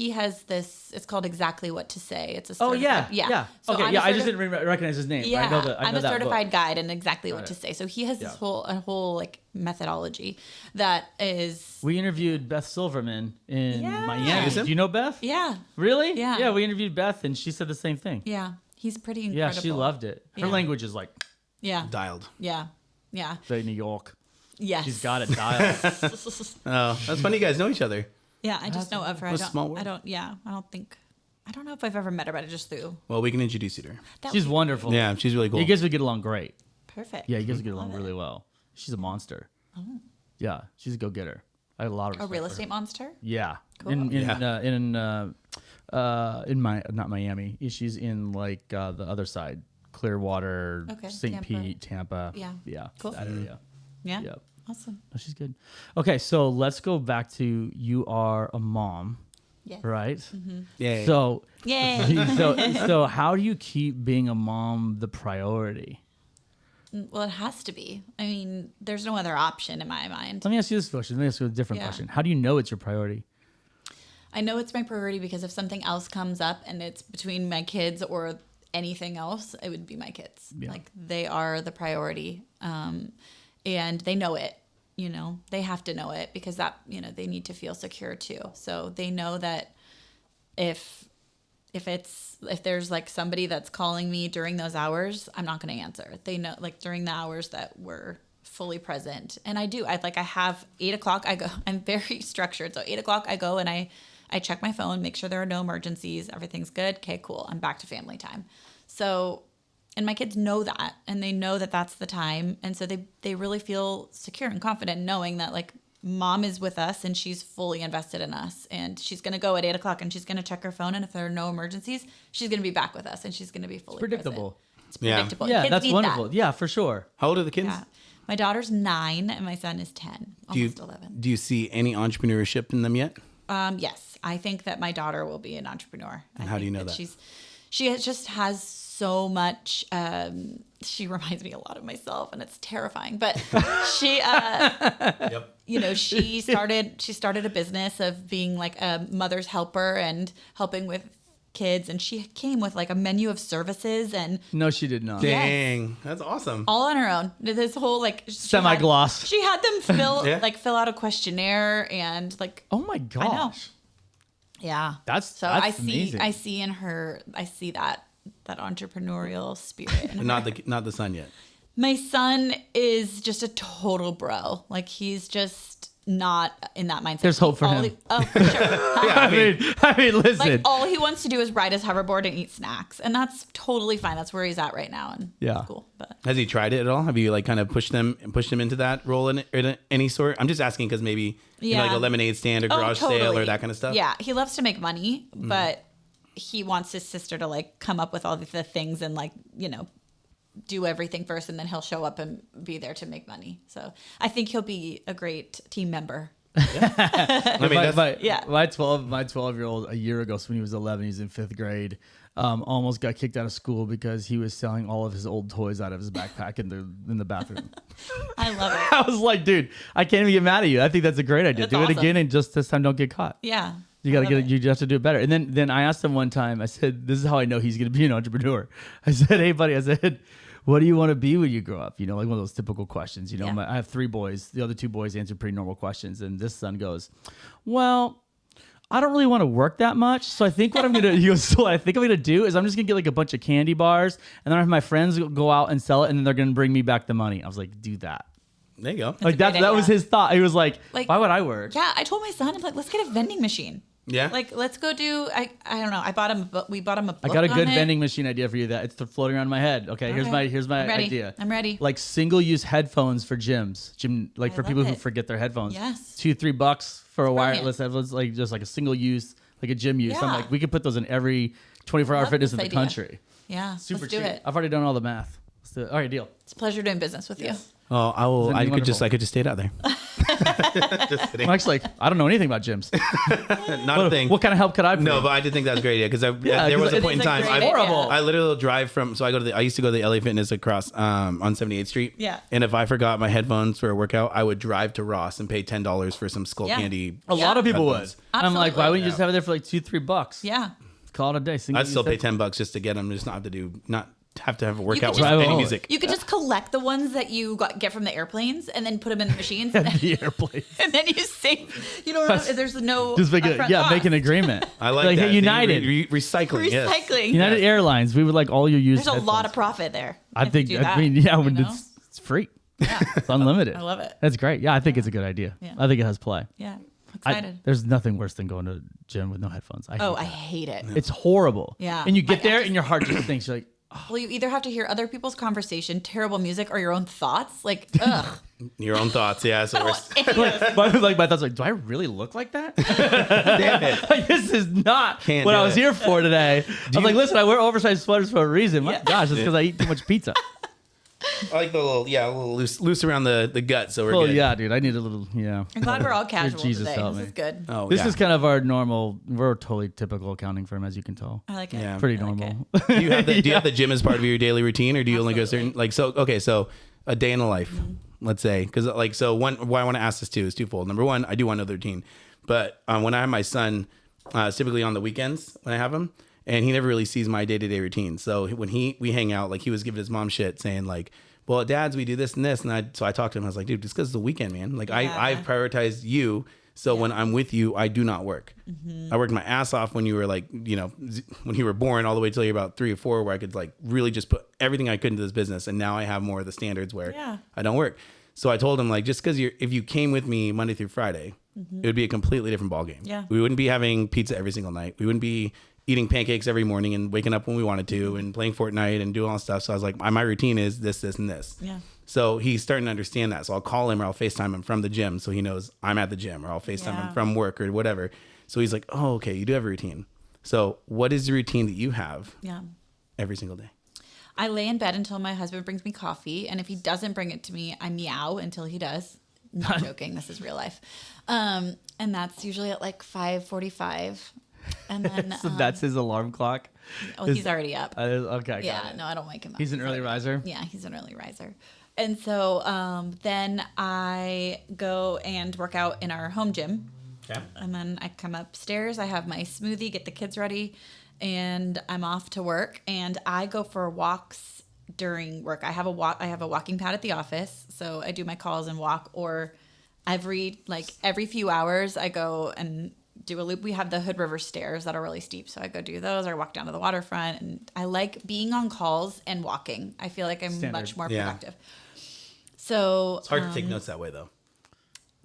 S3: has this, it's called Exactly What to Say. It's a
S1: Oh, yeah.
S3: So
S1: Okay, I just didn't recognize his name.
S3: Yeah,
S1: But I know
S3: I'm a
S1: that
S3: certified
S1: book.
S3: guide in Exactly What to Say. So he has this whole like methodology that is.
S1: We interviewed Beth Silverman in
S3: Yeah.
S1: Miami.
S2: Jason?
S1: Do you know Beth?
S3: Yeah.
S1: Really?
S3: Yeah.
S1: Yeah, we interviewed Beth, and she said the same thing.
S3: Yeah. He's pretty
S1: Yeah,
S3: incredible.
S1: she loved it. Her
S3: Yeah.
S1: language is like
S3: Yeah.
S2: Dialed.
S3: Yeah. Yeah.
S1: say New York.
S3: Yes.
S1: She's got it dialed.
S2: Oh, that's funny. You guys know each other.
S3: Yeah, I just know of her. I
S2: What a small
S3: don't.
S2: world.
S3: I don't know if I've ever met her, but I just through.
S2: Well, we can introduce you to her.
S3: That
S1: She's
S3: would be
S1: wonderful.
S2: Yeah, she's really cool.
S1: You guys would get along great.
S3: perfect.
S1: Yeah, you guys would get
S3: Love
S1: along
S3: it.
S1: really well. She's a monster. Yeah, she's a go-getter. I have a lot of
S3: A
S1: respect
S3: real
S1: for her.
S3: estate monster.
S1: Yeah.
S3: Cool.
S1: In not Miami. She's in like the other side, Clearwater,
S3: Okay,
S1: St.
S3: Tampa.
S1: Pete, Tampa.
S3: Yeah.
S1: Yeah.
S3: Cool.
S1: That area.
S3: Yeah.
S1: Yeah.
S3: Awesome.
S1: Oh, she's good. Okay, so let's go back to you are a mom,
S3: Yes.
S1: right?
S2: Yeah.
S1: So
S3: Yay.
S1: so how do you keep being a mom the priority?
S3: Well, it has to be. I mean, there's no other option in my mind.
S1: Let me ask you this question. Let me ask you a different
S3: Yeah.
S1: question. How do you know it's your priority?
S3: I know it's my priority because if something else comes up and it's between my kids or anything else, it would be my kids.
S1: Yeah.
S3: Like they are the priority. And they know it, they have to know it because that, they need to feel secure too. So they know that if there's like somebody that's calling me during those hours, I'm not going to answer. They know, like during the hours that we're fully present. And I have 8:00. I go, I'm very structured. So 8:00 I go and I check my phone, make sure there are no emergencies. Everything's good. Okay, cool. I'm back to family time. So, and my kids know that, and they know that that's the time. And so they really feel secure and confident knowing that like mom is with us and she's fully invested in us, and she's going to go at 8:00 and she's going to check her phone. And if there are no emergencies, she's going to be back with us and she's going to be fully
S1: Predictable.
S3: present. It's predictable.
S1: Yeah,
S3: Kids
S1: that's
S3: need
S1: wonderful.
S3: that.
S1: Yeah, for sure.
S2: How old are the kids?
S3: Yeah. My daughter's 9 and my son is 10, almost 11.
S2: Do you see any entrepreneurship in them yet?
S3: Yes, I think that my daughter will be an entrepreneur.
S2: And how do you know that?
S3: Just has so much. She reminds me a lot of myself, and it's terrifying. But she, she started a business of being like a mother's helper and helping with kids, and she came with like a menu of services and
S1: No, she did not.
S2: Dang, that's awesome.
S3: all on her own. This whole like
S1: Semi-gloss.
S3: She had them
S2: Yeah.
S3: fill out a questionnaire and like.
S1: Oh my gosh.
S3: I know. Yeah.
S1: That's amazing.
S3: I see in her, that entrepreneurial spirit. in
S2: Not
S3: her.
S2: the son yet.
S3: My son is just a total bro. Like he's just not in that mindset.
S1: There's hope for him.
S3: For sure.
S1: I mean, listen.
S3: Like all he wants to do is ride his hoverboard and eat snacks, and that's totally fine. That's where he's at right now, and
S1: Yeah.
S3: it's cool. But
S2: Has he tried it at all? Have you like kind of pushed him into that role in any sort? I'm just asking because maybe like a lemonade stand or garage sale or that kind of stuff.
S3: Yeah, he loves to make money, but he wants his sister to like come up with all the things and like do everything first, and then he'll show up and be there to make money. So I think he'll be a great team member.
S2: I mean,
S1: my 12-year-old a year ago, so when he was 11, he's in 5th grade, almost got kicked out of school because he was selling all of his old toys out of his backpack in the bathroom.
S3: I love it.
S1: I was like, dude, I can't even get mad at you. I think that's a great idea.
S3: That's
S1: Do it
S3: awesome.
S1: again, and just this time don't get caught.
S3: Yeah.
S1: You gotta you have to do it better. And then I asked him one time, I said, this is how I know he's gonna be an entrepreneur. I said, hey buddy, what do you want to be when you grow up? Like one of those typical questions.
S3: Yeah.
S1: I have 3 boys. The other 2 boys answer pretty normal questions. And this son goes, well, I don't really want to work that much. So I think what I'm gonna so what I think I'm gonna do is I'm just gonna get like a bunch of candy bars, and then I have my friends go out and sell it, and then they're gonna bring me back the money. I was like, do that.
S2: There you go.
S1: Like that was his thought. He was like, why would I work?
S3: Yeah, I told my son, I'm like, let's get a vending machine.
S2: Yeah.
S3: Like, let's go do. I don't know. We bought him a book.
S1: I got a good
S3: on it.
S1: vending machine idea for you that it's floating around in my head. Okay, here's my
S3: I'm ready.
S1: idea.
S3: I'm ready.
S1: Like single-use headphones for gyms, like for
S3: love
S1: people who
S3: it.
S1: forget their headphones.
S3: Yes.
S1: $2-3 for a
S3: brilliant.
S1: wireless headphones, like just like a single-use, like a gym use. I'm
S3: Yeah.
S1: like, we could put those in every 24-hour
S3: love
S1: fitness in
S3: this
S1: the
S3: idea.
S1: country.
S3: Yeah.
S1: Super
S3: let's do
S1: cheap.
S3: it.
S1: I've already done all the math. Let's do it. All right, deal.
S3: It's a pleasure doing business with you.
S2: Oh, I will.
S1: Isn't it
S2: I could just stay out there. Just kidding.
S1: I'm actually like, I don't know anything about gyms.
S2: Not a thing.
S1: What kind of help could I bring?
S2: No, but I did think that was a great idea because
S1: Yeah,
S2: there was
S1: 'cause
S2: a point in
S3: it's a
S2: time.
S3: great
S2: I,
S3: idea.
S1: horrible.
S2: I literally will drive from. So I used to go to the LA Fitness across on 78th Street.
S3: Yeah.
S2: And if I forgot my headphones for a workout, I would drive to Ross and pay $10 for some Skull
S3: Yeah.
S2: Candy.
S1: A lot of people would.
S2: Headphones.
S1: And I'm like, why wouldn't you just
S2: Yeah.
S1: have it there for like $2-3?
S3: Yeah.
S1: Call it a day.
S2: I'd still pay $10 just to get them. Just not have to have a workout with
S3: just-
S2: any
S1: Drive
S2: music.
S3: You could just collect the ones that you get from the airplanes and then put them in the machines.
S1: the airplane.
S3: And then you save. You don't know. There's no.
S1: Just make
S3: upfront
S1: make
S3: cost.
S1: an agreement.
S2: I like that.
S1: Hey,
S2: See,
S1: United.
S2: recycling. Yes.
S3: Recycling.
S1: United Airlines. We would like all your used.
S3: There's a lot of
S1: headphones.
S3: profit there.
S1: I
S3: if you
S1: think.
S3: do
S1: I
S3: that,
S1: mean, yeah,
S3: you
S1: when
S3: know?
S1: it's free. It's unlimited.
S3: I love it.
S1: That's great. Yeah, I think it's a good idea.
S3: Yeah.
S1: I think it has play.
S3: Yeah. Excited.
S1: There's nothing worse than going to a gym with no headphones. I
S3: I hate it.
S1: It's horrible.
S3: Yeah.
S1: And you get
S3: My
S1: there
S3: ex-
S1: and your heart just thinks, you're like,
S3: Well, you either have to hear other people's conversation, terrible music, or your own thoughts. Like, ugh.
S2: Your own thoughts. Yeah. So we're
S1: my thoughts are like, do I really look like that?
S2: damn it.
S1: Like, this is not
S2: Can't
S1: what
S2: do
S1: I was
S2: it.
S1: here for today. I was like, listen, I wear oversized sweaters for a reason. My gosh, it's because I eat too much pizza.
S2: I like the little, a little loose around the gut. So we're
S1: Well,
S2: good.
S1: yeah, dude, I need a little, yeah.
S3: I'm glad we're all casual
S1: Jesus
S3: today.
S1: help
S3: This
S1: me.
S3: is good.
S2: Oh,
S1: This
S2: yeah.
S1: is kind of our normal, we're a totally typical accounting firm, as you can tell.
S3: I like it.
S2: Yeah.
S1: Pretty
S3: I like
S1: normal.
S2: Do you have the gym as part of your daily routine, or do you only go certain so a day in the life, let's say, because why I want to ask this too is twofold. Number one, I do want to know the routine, but when I have my son, it's typically on the weekends when I have him, and he never really sees my day-to-day routine. So when we hang out, like he was giving his mom shit saying like, well, at Dad's we do this and this, and I talked to him. I was like, dude, just because it's the weekend, man. Like I've prioritized you. So when I'm with you, I do not work. I worked my ass off when you were like, when you were born all the way till you're about 3 or 4, where I could like really just put everything I could into this business. And now I have more of the standards where I don't work. So I told him like, just because if you came with me Monday through Friday, it would be a completely different ballgame.
S3: Yeah.
S2: We wouldn't be having pizza every single night. We wouldn't be eating pancakes every morning and waking up when we wanted to and playing Fortnite and doing all that stuff. So I was like, my routine is this, and this.
S3: Yeah.
S2: So he's starting to understand that. So I'll call him or I'll FaceTime him from the gym so he knows I'm at the gym, or I'll FaceTime him from work or whatever. So he's like, oh, okay, you do have a routine. So what is the routine that you have every single day?
S3: I lay in bed until my husband brings me coffee. And if he doesn't bring it to me, I meow until he does. Not joking. This is real life. And that's usually at like 5:45. And then
S1: So that's his alarm clock.
S3: he's already up.
S1: Okay.
S3: Yeah,
S1: got it.
S3: no, I don't wake him up.
S1: He's an early riser.
S3: Yeah, he's an early riser. And so then I go and work out in our home gym.
S2: Okay.
S3: And then I come upstairs. I have my smoothie, get the kids ready, and I'm off to work. And I go for walks during work. I have a walking pad at the office, so I do my calls and walk. Or every few hours, I go and do a loop. We have the Hood River stairs that are really steep, so I go do those, or walk down to the waterfront. And I like being on calls and walking. I feel like I'm
S1: Standard.
S3: much more
S2: Yeah.
S3: productive. So
S2: It's hard to take notes that way though,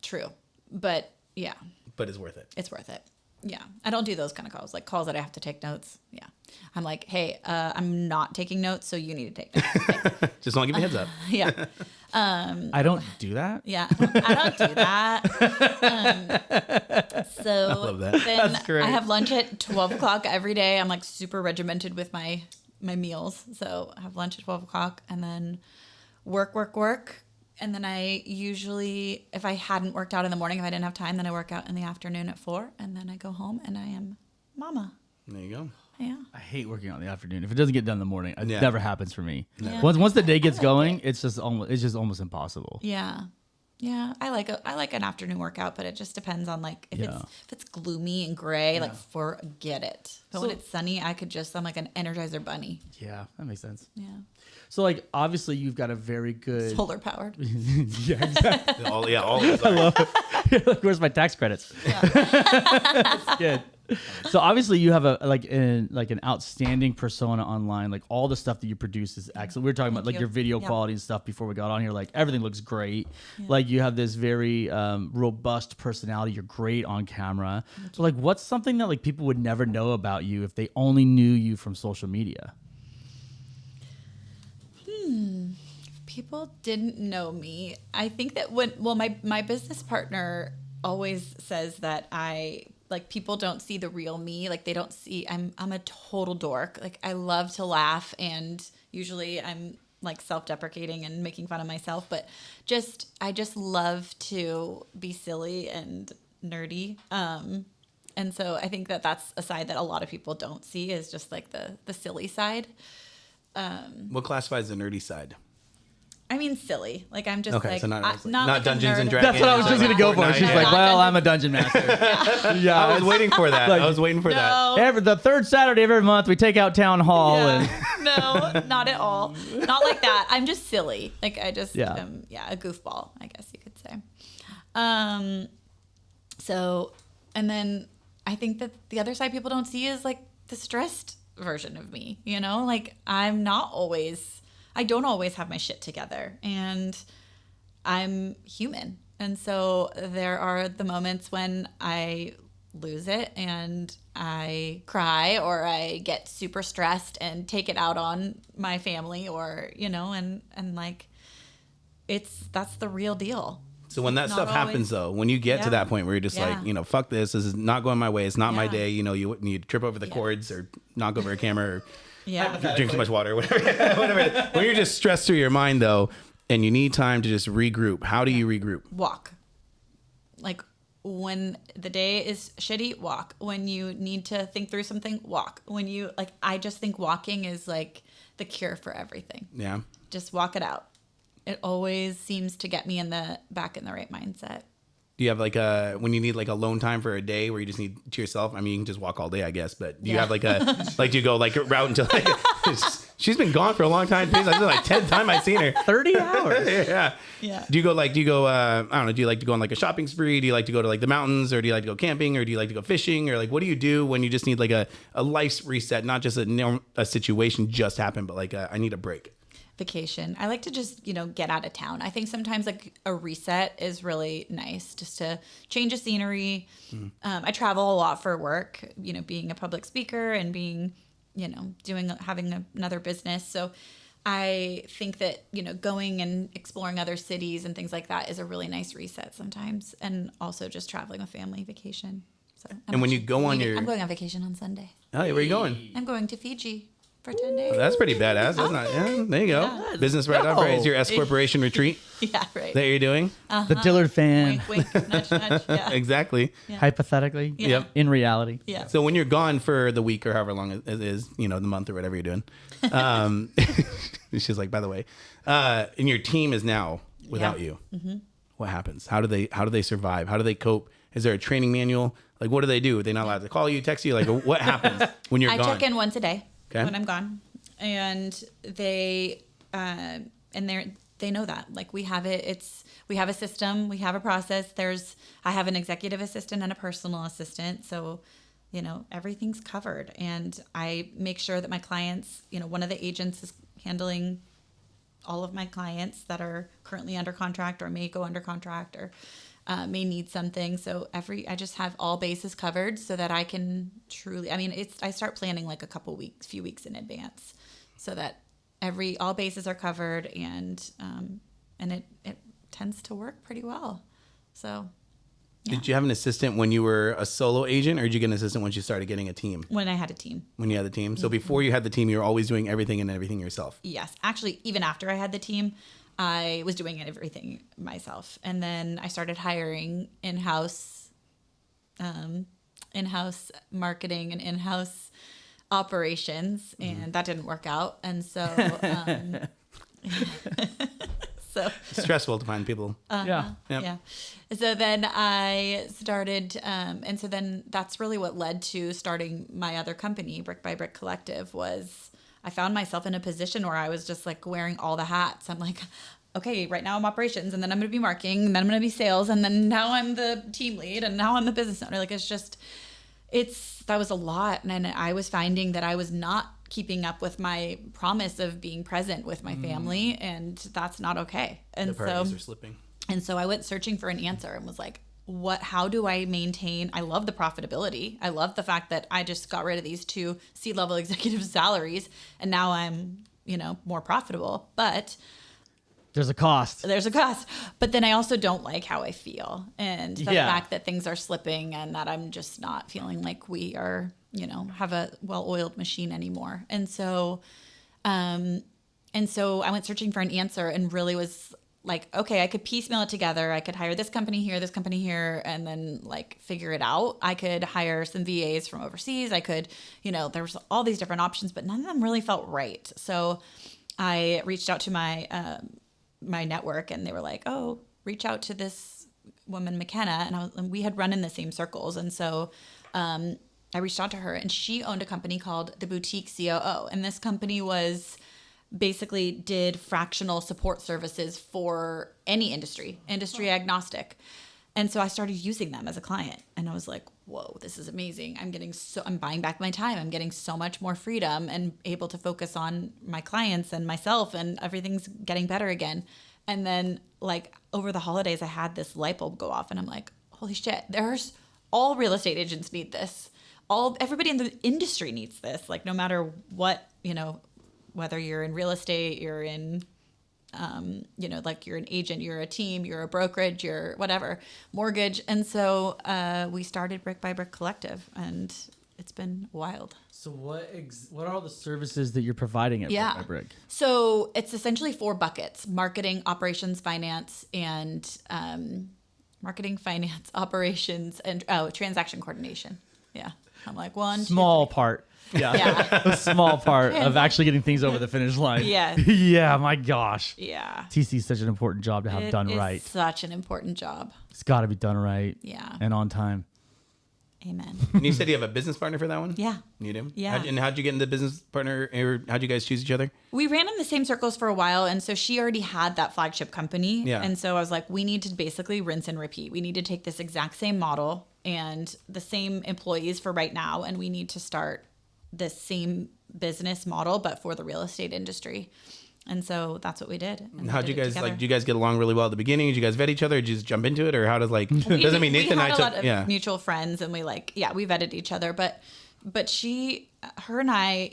S3: true, but yeah,
S2: but it's worth it.
S3: it's worth it. Yeah, I don't do those kind of calls, like calls that I have to take notes. Yeah, I'm like, hey, I'm not taking notes, so you need to take notes. Thanks.
S2: Just want to give you a heads up.
S3: Yeah,
S1: I don't do that.
S3: yeah, I don't do that. So
S2: love that.
S3: then
S1: That's great.
S3: I have lunch at 12 o'clock every day. I'm like super regimented with my meals, so I have lunch at 12 o'clock, and then work. And then I usually, if I hadn't worked out in the morning, if I didn't have time, then I work out in the afternoon at 4, and then I go home and I am mama.
S2: There you go.
S3: Yeah.
S1: I hate working out in the afternoon. If it doesn't get done in the morning, it
S2: Yeah.
S1: never happens for me.
S3: Yeah.
S1: Once the day gets
S3: like
S1: going,
S3: it.
S1: it's just almost impossible.
S3: Yeah. Yeah. I like an afternoon workout, but it just depends on like if it's gloomy and gray, like forget it. But when it's sunny, I'm like an Energizer bunny.
S1: Yeah, that makes sense.
S3: Yeah.
S1: So like obviously you've got a very good
S3: Solar powered.
S1: yeah, exactly.
S2: All of those are.
S1: Where's my tax credits?
S3: Yeah.
S1: That's good. So obviously you have an outstanding persona online. Like all the stuff that you produce is excellent. We were talking about like
S3: you.
S1: your video
S3: Yeah.
S1: quality and stuff before we got on here. Like everything looks great. Like you have this very robust personality. You're great on camera. So like what's something that like people would never know about you if they only knew you from social media?
S3: People didn't know me. I think that my business partner always says that people don't see the real me. Like they don't see I'm a total dork. Like I love to laugh, and usually I'm like self-deprecating and making fun of myself, but I just love to be silly and nerdy. And so I think that that's a side that a lot of people don't see, is just like the silly side.
S2: What classifies the nerdy side?
S3: I mean, silly. Like, I'm just
S2: Okay,
S3: like,
S2: so not
S3: not
S2: like
S3: like
S2: Dungeons
S3: a
S2: and
S3: nerd.
S2: Dragons.
S1: That's what I was just gonna go for.
S2: Fortnite,
S1: She's
S2: yeah.
S1: like, well, I'm a dungeon master. Yeah,
S2: I was waiting for that.
S1: Like,
S2: I was waiting for that.
S1: Every the third Saturday of every month, we take out town hall and
S3: No, not at all. Not like that. I'm just silly. Like, I just
S1: Yeah.
S3: a goofball, I guess you could say. So, and then I think that the other side people don't see is like the stressed version of me, you know? Like, I don't always have my shit together, and I'm human. And so there are the moments when I lose it and I cry, or I get super stressed and take it out on my family, or, you know, and like, that's the real deal.
S2: So when that
S3: Not
S2: stuff happens,
S3: always.
S2: though, when you get to
S3: Yeah.
S2: that point where you're just
S3: Yeah.
S2: like, you know, fuck this is not going my way. It's not my
S3: Yeah.
S2: day. You know, you trip over the cords or knock over a camera or
S3: Yeah.
S2: drink too much water, whatever. Whatever. When you're just stressed through your mind, though, and you need time to just regroup, how do you regroup?
S3: Walk. Like, when the day is shitty, walk. When you need to think through something, walk. When you, like, I just think walking is like the cure for everything.
S2: Yeah.
S3: Just walk it out. It always seems to get me back in the right mindset.
S2: Do you have like when you need like alone time for a day where you just need to yourself? I mean, you can just walk all day, I guess, but do you
S3: Yeah.
S2: have like like, do you go like a route until like, she's been gone for a long time. This is like 10th time I've seen her.
S1: 30 hours.
S2: Yeah.
S3: Yeah.
S2: Do you go I don't know, do you like to go on like a shopping spree? Do you like to go to like the mountains, or do you like to go camping, or do you like to go fishing, or like what do you do when you just need like a life's reset, not just a situation just happened, but like I need a break?
S3: Vacation. I like to just, get out of town. I think sometimes like a reset is really nice, just to change of scenery. I travel a lot for work, being a public speaker and being, having another business. So I think that, going and exploring other cities and things like that is a really nice reset sometimes. And also just traveling with family, vacation. So
S2: And when you go on
S3: I'm going on vacation on Sunday.
S2: Oh, where are you going?
S3: I'm going to Fiji for 10 days.
S2: Oh, that's pretty badass. That's not. Yeah, there you go.
S3: Yeah.
S2: Business right up. Right. It's your S corporation retreat
S3: Yeah, right.
S2: that you're doing.
S1: The Dillard fan,
S3: Wink, wink, nudge, nudge. Yeah.
S2: Exactly.
S3: Yeah.
S1: hypothetically,
S3: Yeah.
S1: in reality.
S3: Yeah.
S2: So when you're gone for the week or however long it is, the month or whatever you're doing, she's like, by the way, and your team is now without you. Mm-hmm. What happens? How do they survive? How do they cope? Is there a training manual? Like, what do they do? Are they not allowed to call you, text you? Like, what happens when you're
S3: I
S2: gone?
S3: check in once a day
S2: Okay.
S3: when I'm gone, and they they know that. Like, we have it. We have a system. We have a process. I have an executive assistant and a personal assistant. So, everything's covered. And I make sure that my clients, one of the agents is handling all of my clients that are currently under contract or may go under contract or may need something. So I just have all bases covered so that I can truly, I start planning like few weeks in advance so that all bases are covered, and it tends to work pretty well. So. Yeah.
S2: Did you have an assistant when you were a solo agent, or did you get an assistant once you started getting a team?
S3: When I had a team.
S2: When you had the team. So before you had the team, you were always doing everything yourself.
S3: Yes. Actually, even after I had the team, I was doing everything myself. And then I started hiring in-house marketing and in-house operations, and that didn't work out. And so,
S2: It's stressful to find people.
S1: Yeah.
S2: Yep.
S3: Yeah. So then I started, and so then that's really what led to starting my other company, Brick by Brick Collective. Was I found myself in a position where I was just like wearing all the hats. I'm like, okay, right now I'm operations, and then I'm going to be marketing, and then I'm going to be sales, and then now I'm the team lead, and now I'm the business owner. Like, that was a lot. And I was finding that I was not keeping up with my promise of being present with my family, and that's not okay. And
S2: The priorities are slipping.
S3: And so I went searching for an answer and was like, how do I maintain? I love the profitability. I love the fact that I just got rid of these 2 C-level executive salaries, and now I'm, more profitable. But
S1: There's a cost.
S3: there's a cost. But then I also don't like how I feel, and the
S1: Yeah.
S3: fact that things are slipping and that I'm just not feeling like we are, have a well-oiled machine anymore. And so, and And so I went searching for an answer and really was like, okay, I could piecemeal it together. I could hire this company here, and then like figure it out. I could hire some VAs from overseas. I could, there was all these different options, but none of them really felt right. So I reached out to my my network, and they were like, oh, reach out to this woman, McKenna. And we had run in the same circles. And so I reached out to her, and she owned a company called the Boutique COO. And this company basically did fractional support services for any industry agnostic. And so I started using them as a client, and I was like, whoa, this is amazing. I'm buying back my time. I'm getting so much more freedom and able to focus on my clients and myself, and everything's getting better again. And then like over the holidays, I had this light bulb go off, and I'm like, holy shit, all real estate agents need this. Everybody in the industry needs this. Like no matter what, whether you're in real estate, you're in, like you're an agent, you're a team, you're a brokerage, you're whatever, mortgage. And so we started Brick by Brick Collective, and it's been wild.
S1: So what are all the services that you're providing at Brick by Brick?
S3: So it's essentially 4 buckets: marketing, operations, finance, and operations, and transaction coordination. Yeah. I'm like
S1: small part. Yeah. A small part of actually getting things over the finish line.
S3: Yeah.
S1: Yeah, my gosh.
S3: Yeah.
S1: TC is such an important job to have done right.
S3: Such an important job.
S1: It's got to be done right.
S3: Yeah.
S1: And on time.
S3: Amen.
S2: And you said you have a business partner for that one?
S3: Yeah.
S2: You do?
S3: Yeah.
S2: And how'd you get into business partner, or how'd you guys choose each other?
S3: We ran in the same circles for a while, and so she already had that flagship company.
S2: Yeah.
S3: And so I was like, we need to basically rinse and repeat. We need to take this exact same model and the same employees for right now, and we need to start the same business model, but for the real estate industry. And so that's what we did.
S2: And how'd you guys did you guys get along really well at the beginning? Did you guys vet each other? Did you just jump into it, or how does Nathan and I
S3: took a lot of mutual friends, and we vetted each other, but her and I,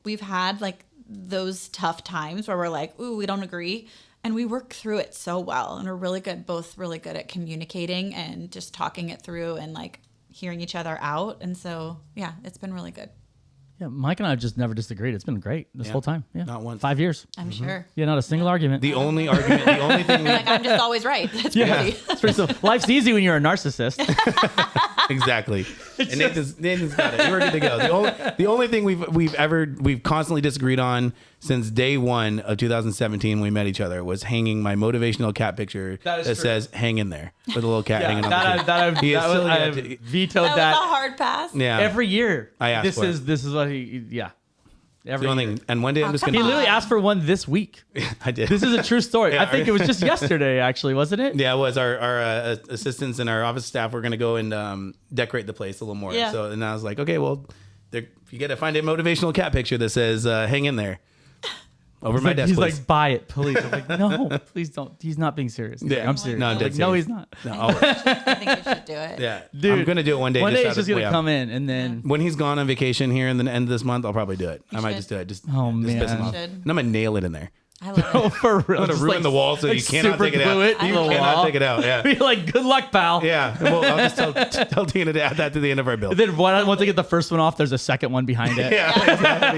S3: we've had like those tough times where we're like, ooh, we don't agree. And we work through it so well, and we're both really good at communicating and just talking it through and like hearing each other out. And so, yeah, it's been really good.
S1: Yeah, Mike and I have just never disagreed. It's been great this whole time. Yeah,
S2: not once.
S1: 5 years.
S3: I'm sure.
S1: Yeah, not a single argument.
S2: The only thing.
S3: Like I'm just always right. That's crazy.
S1: It's pretty simple. Life's easy when you're a narcissist.
S2: Exactly. And Nathan's got it. We're good to go. The only thing we've constantly disagreed on since day one of 2017 when we met each other was hanging my motivational cat picture that says "hang in there" with a little cat hanging on the tree.
S1: I vetoed that.
S3: That was a hard pass.
S2: Yeah.
S1: Every year.
S2: I asked for it.
S1: This is what he Every
S2: the only thing. And one day I'm just gonna.
S1: He literally asked for one this week.
S2: I did.
S1: This is a true story.
S2: Yeah,
S1: I think it was just yesterday, actually, wasn't it?
S2: Yeah, it was. Our assistants and our office staff were gonna go and decorate the place a little more.
S3: Yeah.
S2: So and I was like, okay, well, if you got to find a motivational cat picture that says "hang in there" over my desk.
S1: He's
S2: please.
S1: like, buy it, please. I'm like, no, please don't. He's not being serious. He's like, I'm serious.
S2: No, I'm
S1: I'm
S2: dead
S1: like, no,
S2: serious.
S1: he's not.
S2: No, always.
S3: I think you should do it.
S2: Yeah,
S1: Dude,
S2: I'm gonna do it one day.
S1: One day
S2: out
S1: it's just
S2: of-
S1: gonna
S2: yeah.
S1: come in, and then
S2: When he's gone on vacation here in the end of this month, I'll probably do it. I might
S3: should.
S2: just do it. Just piss
S1: man.
S2: him off.
S3: You should.
S2: And I'm gonna nail it in there.
S3: I love
S1: oh,
S3: it.
S1: for real,
S2: I'm gonna
S1: just
S2: ruin the wall so you cannot
S1: super
S2: take it
S1: glue
S2: out.
S1: it to
S2: You
S1: the
S2: cannot
S1: wall.
S2: take it out. Yeah.
S1: Be like, good luck, pal.
S2: Yeah. Well, I'll just tell Tina to add that to the end of our bill.
S1: And then once they get the first one off, there's a second one behind it.
S2: Yeah.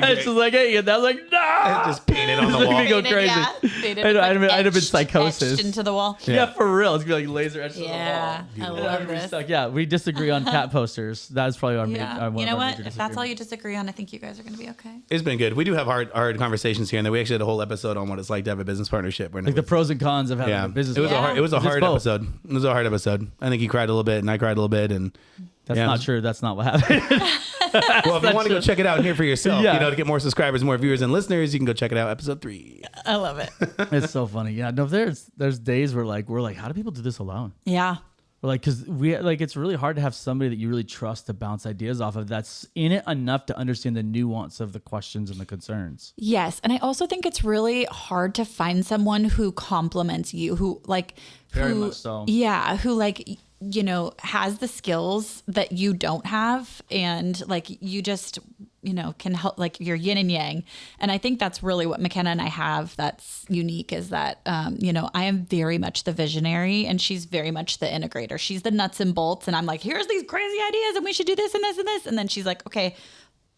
S1: It's just like, hey, and I was like, no.
S2: Just paint it on the
S1: Look at
S2: wall.
S1: me go
S3: Painted,
S1: crazy.
S3: yeah. Painted,
S1: I'd have been
S3: etched
S1: psychosis.
S3: into the wall.
S1: Yeah, for real. It's gonna be like laser etched
S3: Yeah,
S1: to the
S3: I
S1: wall.
S3: love
S1: Everybody's
S3: this.
S1: stuck. Yeah, we disagree on cat posters. That's probably our
S3: Yeah.
S1: main.
S3: You know what? If that's all you disagree on, I think you guys are going to be okay.
S2: It's been good. We do have hard conversations here and there. We actually had a whole episode on what it's like to have a business partnership.
S1: like the pros and cons of having a business.
S2: It was
S3: Yeah.
S2: a hard
S1: both.
S2: episode. It was a hard episode. I think you cried a little bit and I cried a little bit. And
S1: That's
S2: yeah,
S1: not true. That's not what happened.
S2: well, if you want to go check it out and hear for yourself,
S1: Yeah.
S2: to get more subscribers, more viewers, and listeners, you can go check it out. Episode 3.
S3: I love it.
S1: It's so funny. Yeah, no, there's days where we're like, how do people do this alone?
S3: Yeah.
S1: We're like, because it's really hard to have somebody that you really trust to bounce ideas off of that's in it enough to understand the nuance of the questions and the concerns.
S3: Yes. And I also think it's really hard to find someone who compliments you,
S1: Very much so.
S3: Yeah. Who has the skills that you don't have. And you just, can help, you're yin and yang. And I think that's really what McKenna and I have that's unique is that, I am very much the visionary and she's very much the integrator. She's the nuts and bolts. And I'm like, here's these crazy ideas and we should do this and this and this. And then she's like, okay,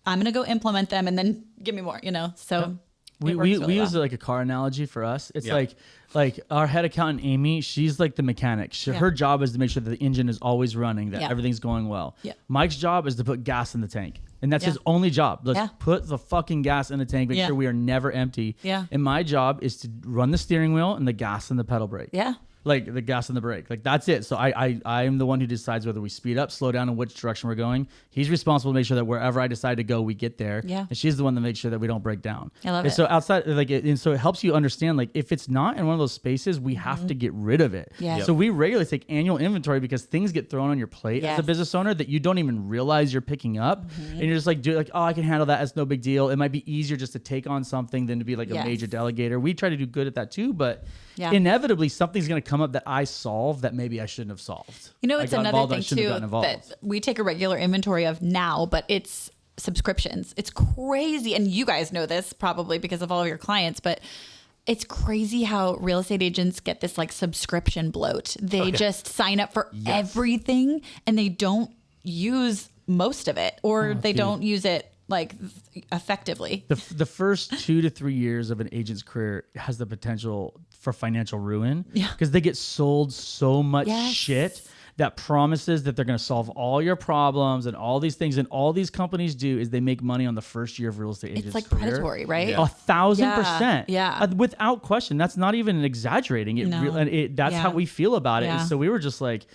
S3: I'm going to go implement them and then give me more, so.
S1: We use it like a car analogy for us. It's like our head accountant, Amy, she's like the mechanic. Her job is to make sure that the engine is always running, that everything's going well. Yeah. Mike's job is to put gas in the tank. And that's his only job. Let's put the fucking gas in the tank, make sure we are never empty. Yeah. And my job is to run the steering wheel and the gas and the pedal brake. Yeah. Like the gas and the brake. Like that's it. So I am the one who decides whether we speed up, slow down, and which direction we're going. He's responsible to make sure that wherever I decide to go, we get there. Yeah. And she's the one that makes sure that we don't break down. I love it. So outside, and so it helps you understand, like, if it's not in one of those spaces, we have to get rid of it. Yeah. So we regularly take annual inventory because things get thrown on your plate as a business owner that you don't even realize you're picking up. And you're just like, oh, I can handle that. It's no big deal. It might be easier just to take on something than to be like a major delegator. We try to do good at that too, but inevitably something's going to come up that I solve that maybe I shouldn't have solved. You know, it's another thing too that we take a regular inventory of now, but it's subscriptions. It's crazy. And you guys know this probably because of all of your clients, but it's crazy how real estate agents get this like subscription bloat. They just sign up for everything and they don't use most of it, or they don't use it like effectively. The first 2 to 3 years of an agent's career has the potential for financial ruin because they get sold so much shit that promises that they're going to solve all your problems and all these things. And all these companies do is they make money on the first year of real estate agents' career. It's like predatory, right? 1,000%. Yeah. Without question. That's not even exaggerating. That's how we feel about it. And so we were just like,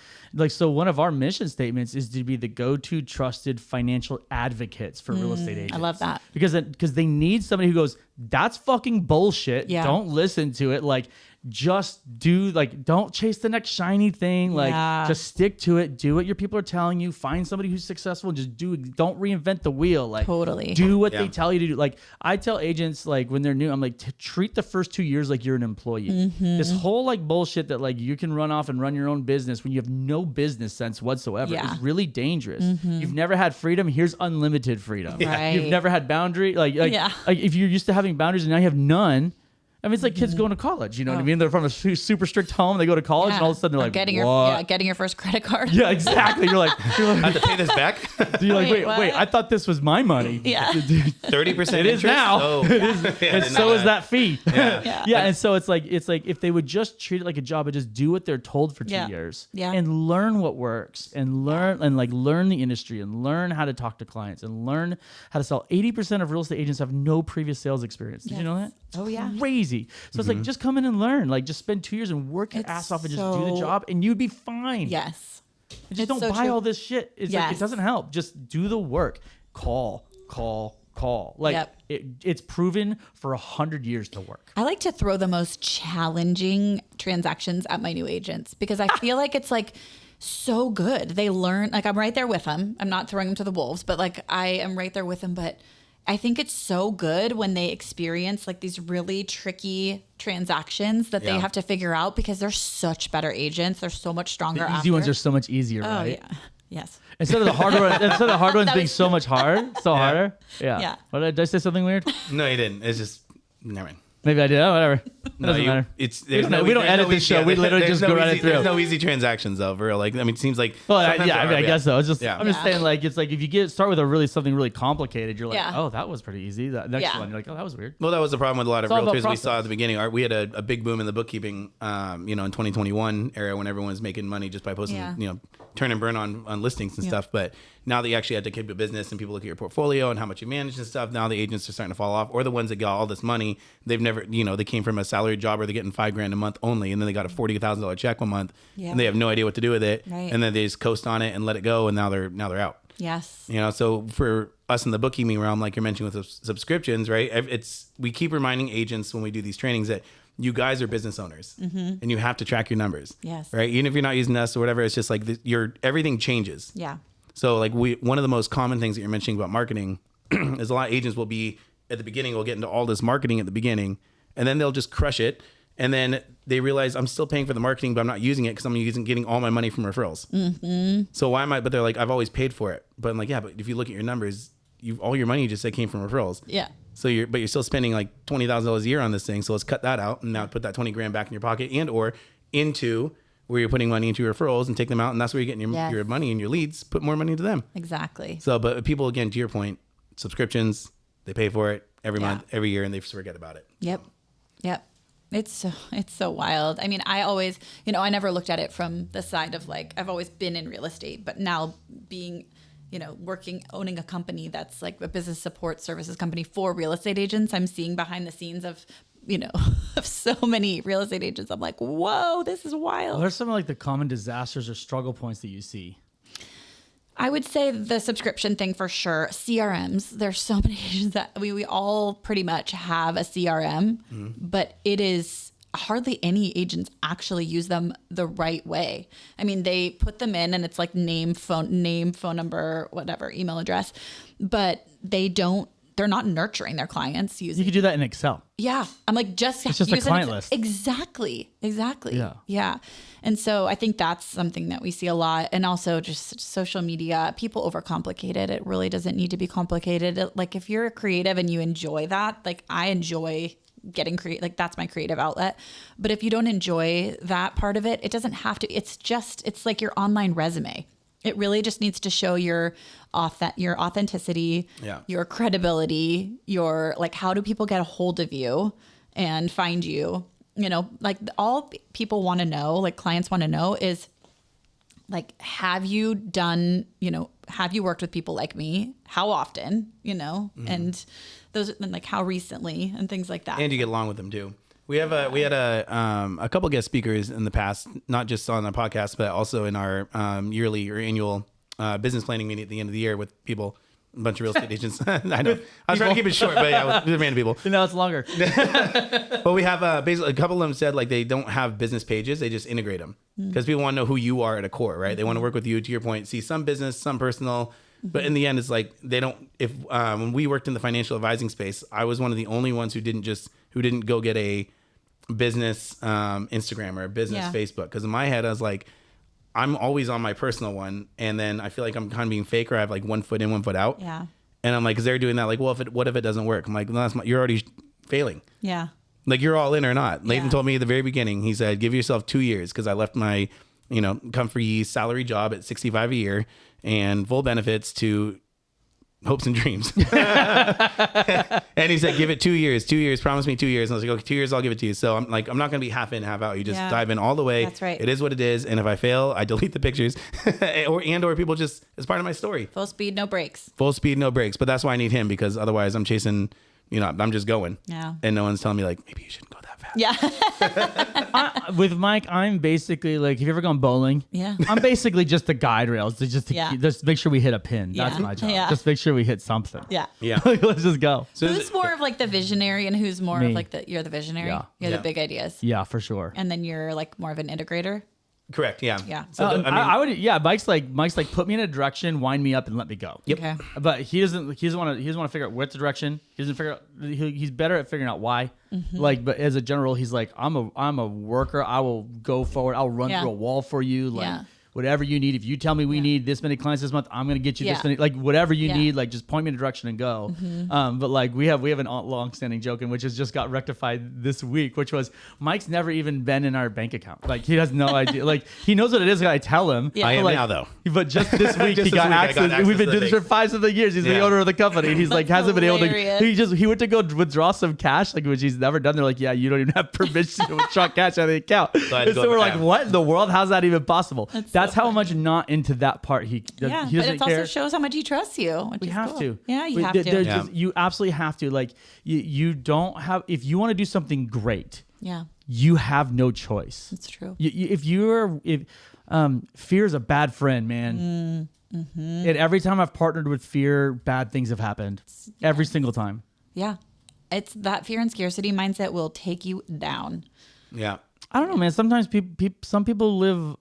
S1: so one of our mission statements is to be the go-to trusted financial advocates for real estate agents. I love that. Because they need somebody who goes, that's fucking bullshit. Yeah. Don't listen to it. Like, just don't chase the next shiny thing. Like, just stick to it. Do what your people are telling you. Find somebody who's successful and just don't reinvent the wheel. Like, totally do what they tell you to do. Like, I tell agents, like, when they're new, I'm like, treat the first 2 years like you're an employee. This whole like bullshit that like you can run off and run your own business when you have no business sense whatsoever is really dangerous. You've never had freedom. Here's unlimited freedom. Right. You've never had boundary. Like if you're used to having boundaries and now you have none. I mean, it's like kids going to college. You know what I mean? They're from a super strict home. They go to college, and all of a sudden they're like, getting your first credit card. Yeah, exactly. You're like,
S2: I have to pay this back.
S1: You're like, wait, I thought this was my money. Yeah,
S2: 30%.
S1: It is now. Oh. It is, and so is that fee. Yeah. And so it's like if they would just treat it like a job and just do what they're told for 2 years, and learn what works, and learn the industry, and learn how to talk to clients, and learn how to sell. 80% of real estate agents have no previous sales experience. Did you know that? Oh yeah. Crazy. So it's like, just come in and learn. Like, just spend 2 years and work your ass off and just do the job, and you'd be fine. Yes. And just don't buy all this shit. It's like, it doesn't help. Just do the work. Call. Like, it's proven for 100 years to work. I like to throw the most challenging transactions at my new agents because I feel like it's like so good. They learn, like, I'm right there with them. I'm not throwing them to the wolves, but like I am right there with them. But I think it's so good when they experience like these really tricky transactions that they have to figure out because they're such better agents. They're so much stronger. The easy ones are so much easier, right? Yeah. Yes. Instead of the hard ones being so much harder. Yeah. What, did I say something weird?
S2: No, you didn't. It's just never mind.
S1: Maybe I did. Oh, whatever. It doesn't matter. We don't edit this show. We literally just go right through.
S2: There's no easy transactions though. For real. Like, I mean, it seems like.
S1: Well, I guess so. It's just. I'm just saying, like, it's like if you start with something really complicated, you're like, oh, that was pretty easy. The next one, you're like, oh, that was weird.
S2: Well, that was the problem with a lot of realtors we saw at the beginning. We had a big boom in the bookkeeping, in 2021 era when everyone was making money just by posting, turn and burn on listings and stuff. But now that you actually had to keep a business and people look at your portfolio and how much you manage and stuff, now the agents are starting to fall off. Or the ones that got all this money, they've never, they came from a salary job where they're getting $5,000 a month only, and then they got a $40,000 check 1 month, and they have no idea what to do with it, and then they just coast on it and let it go, and now they're out. Yes. So for us in the bookkeeping realm, like you're mentioning with subscriptions, right? We keep reminding agents when we do these trainings that you guys are business owners, and you have to track your numbers. Yes. Right. Even if you're not using us or whatever, it's just like everything changes. Yeah. So like one of the most common things that you're mentioning about marketing is a lot of agents will be at the beginning, will get into all this marketing at the beginning, and then they'll just crush it. And then they realize I'm still paying for the marketing, but I'm not using it because I'm getting all my money from referrals. So why am I? But they're like, I've always paid for it. But I'm like, yeah, but if you look at your numbers, all your money you just said came from referrals. Yeah. So you're still spending like $20,000 a year on this thing. So let's cut that out and now put that 20 grand back in your pocket or into where you're putting money into your referrals and take them out. And that's where you're getting your money and your leads, put more money into them. Exactly. So, but people, again, to your point, subscriptions, they pay for it. every month, every year, and they forget about it.
S3: Yep. It's so wild. I mean, I always, I never looked at it from the side of like, I've always been in real estate, but now being, owning a company that's like a business support services company for real estate agents, I'm seeing behind the scenes of, of so many real estate agents. I'm like, whoa, this is wild.
S1: What are some of like the common disasters or struggle points that you see?
S3: I would say the subscription thing for sure. CRMs. There's so many agents that we all pretty much have a CRM, but it is hardly any agents actually use them the right way. I mean, they put them in and it's like name, phone number, whatever, email address, but they're not nurturing their clients using.
S1: You could do that in Excel.
S3: Yeah. I'm like, it's
S1: just a client list.
S3: Exactly.
S1: Yeah.
S3: And so I think that's something that we see a lot. And also just social media, people overcomplicate it. It really doesn't need to be complicated. Like if you're a creative and you enjoy that, like I enjoy getting creative, like that's my creative outlet. But if you don't enjoy that part of it, it doesn't have to, it's like your online resume. It really just needs to show your authenticity, your credibility, your like, how do people get a hold of you and find you? Like all people want to know, like clients want to know is like, have you worked with people like me? How often, and those, and like how recently and things like that.
S2: And you get along with them too. We had a couple guest speakers in the past, not just on the podcast, but also in our yearly or annual business planning meeting at the end of the year with people, a bunch of real estate agents. I know. I was trying to keep it short, but yeah, with random people.
S1: No, it's longer.
S2: But we have basically a couple of them said like they don't have business pages, they just integrate them because people want to know who you are at a core, right? They want to work with you. To your point, see some business, some personal. But in the end, it's like they don't. If when we worked in the financial advising space, I was one of the only ones who didn't go get a business Instagram or a business Facebook, because in my head I was like, I'm always on my personal one, and then I feel like I'm kind of being fake, or I have like 1 foot in, 1 foot out.
S3: Yeah.
S2: And I'm like, because they're doing that, like, well, what if it doesn't work? I'm like, no, you're already failing.
S3: Yeah.
S2: Like you're all in or not. Nathan told me at the very beginning, he said, give yourself 2 years, because I left my comfy salary job at $65 a year and full benefits to hopes and dreams. And he said, give it 2 years, promise me 2 years. And I was like, okay, 2 years, I'll give it to you. So I'm like, I'm not going to be half in, half out. You just dive in all the way.
S3: That's right.
S2: It is what it is. And if I fail, I delete the pictures or people just, it's part of my story.
S3: Full speed, no brakes.
S2: Full speed, no brakes. But that's why I need him, because otherwise I'm chasing, I'm just going.
S3: Yeah.
S2: And no one's telling me like, maybe you shouldn't go that fast.
S3: Yeah.
S1: With Mike, I'm basically like, have you ever gone bowling?
S3: Yeah.
S1: I'm basically just the guide rails to just make sure we hit a pin. That's my job.
S3: Yeah.
S1: Just make sure we hit something.
S3: Yeah.
S2: Yeah.
S1: Let's just go.
S2: So
S3: Who's more of like the visionary and who's more
S1: Me.
S3: of like you're the visionary?
S1: Yeah.
S3: You're
S2: Yeah.
S3: the big ideas.
S1: Yeah, for sure.
S3: And then you're like more of an integrator.
S2: Correct. Yeah.
S3: Yeah.
S2: So
S1: I would. Yeah, Mike's like put me in a direction, wind me up, and let me go.
S2: Yep.
S3: Okay.
S1: But he doesn't want to figure out what's the direction. He doesn't figure out. He's better at figuring out why. Like, but as a general, he's like, I'm a worker. I will go forward. I'll run through a wall for you. Like whatever you need. If you tell me we need this many clients this month, I'm gonna get you this many. Like whatever you need. Like just point me in a direction and go. But like we have an long-standing joke, which has just got rectified this week, which was Mike's never even been in our bank account. Like he has no idea. Like he knows what it is. I tell him.
S2: I am
S1: like,
S2: now though.
S1: But just this week
S2: Just
S1: he got
S2: this week I got
S1: access.
S2: access
S1: We've been
S2: to
S1: doing
S2: the
S1: this for
S2: bank.
S1: 5 of the years. He's the
S2: Yeah.
S1: owner of the company, and he's like hasn't been able to.
S3: hilarious.
S1: He went to go withdraw some cash, like which he's never done. They're like, yeah, you don't even have permission to withdraw cash out of the account.
S2: I had to
S1: And
S2: go
S1: so we're
S2: back.
S1: like, what in the world? How's that even possible? That's
S3: so
S1: how much not into that part he does.
S3: Yeah.
S1: He
S3: But
S1: doesn't
S3: it
S1: care.
S3: also shows how much he trusts you. Which
S1: We
S3: is
S1: have
S3: cool.
S1: to.
S3: Yeah, you have to.
S1: There's
S2: Yeah.
S1: you absolutely have to. Like you don't have. If you want to do something great,
S3: Yeah,
S1: you have no choice.
S3: that's true.
S1: If fear is a bad friend, man. And every time I've partnered with fear, bad things have happened. Every single time.
S3: Yeah. It's that fear and scarcity mindset will take you down.
S2: Yeah.
S1: I don't know, man. Sometimes some people live,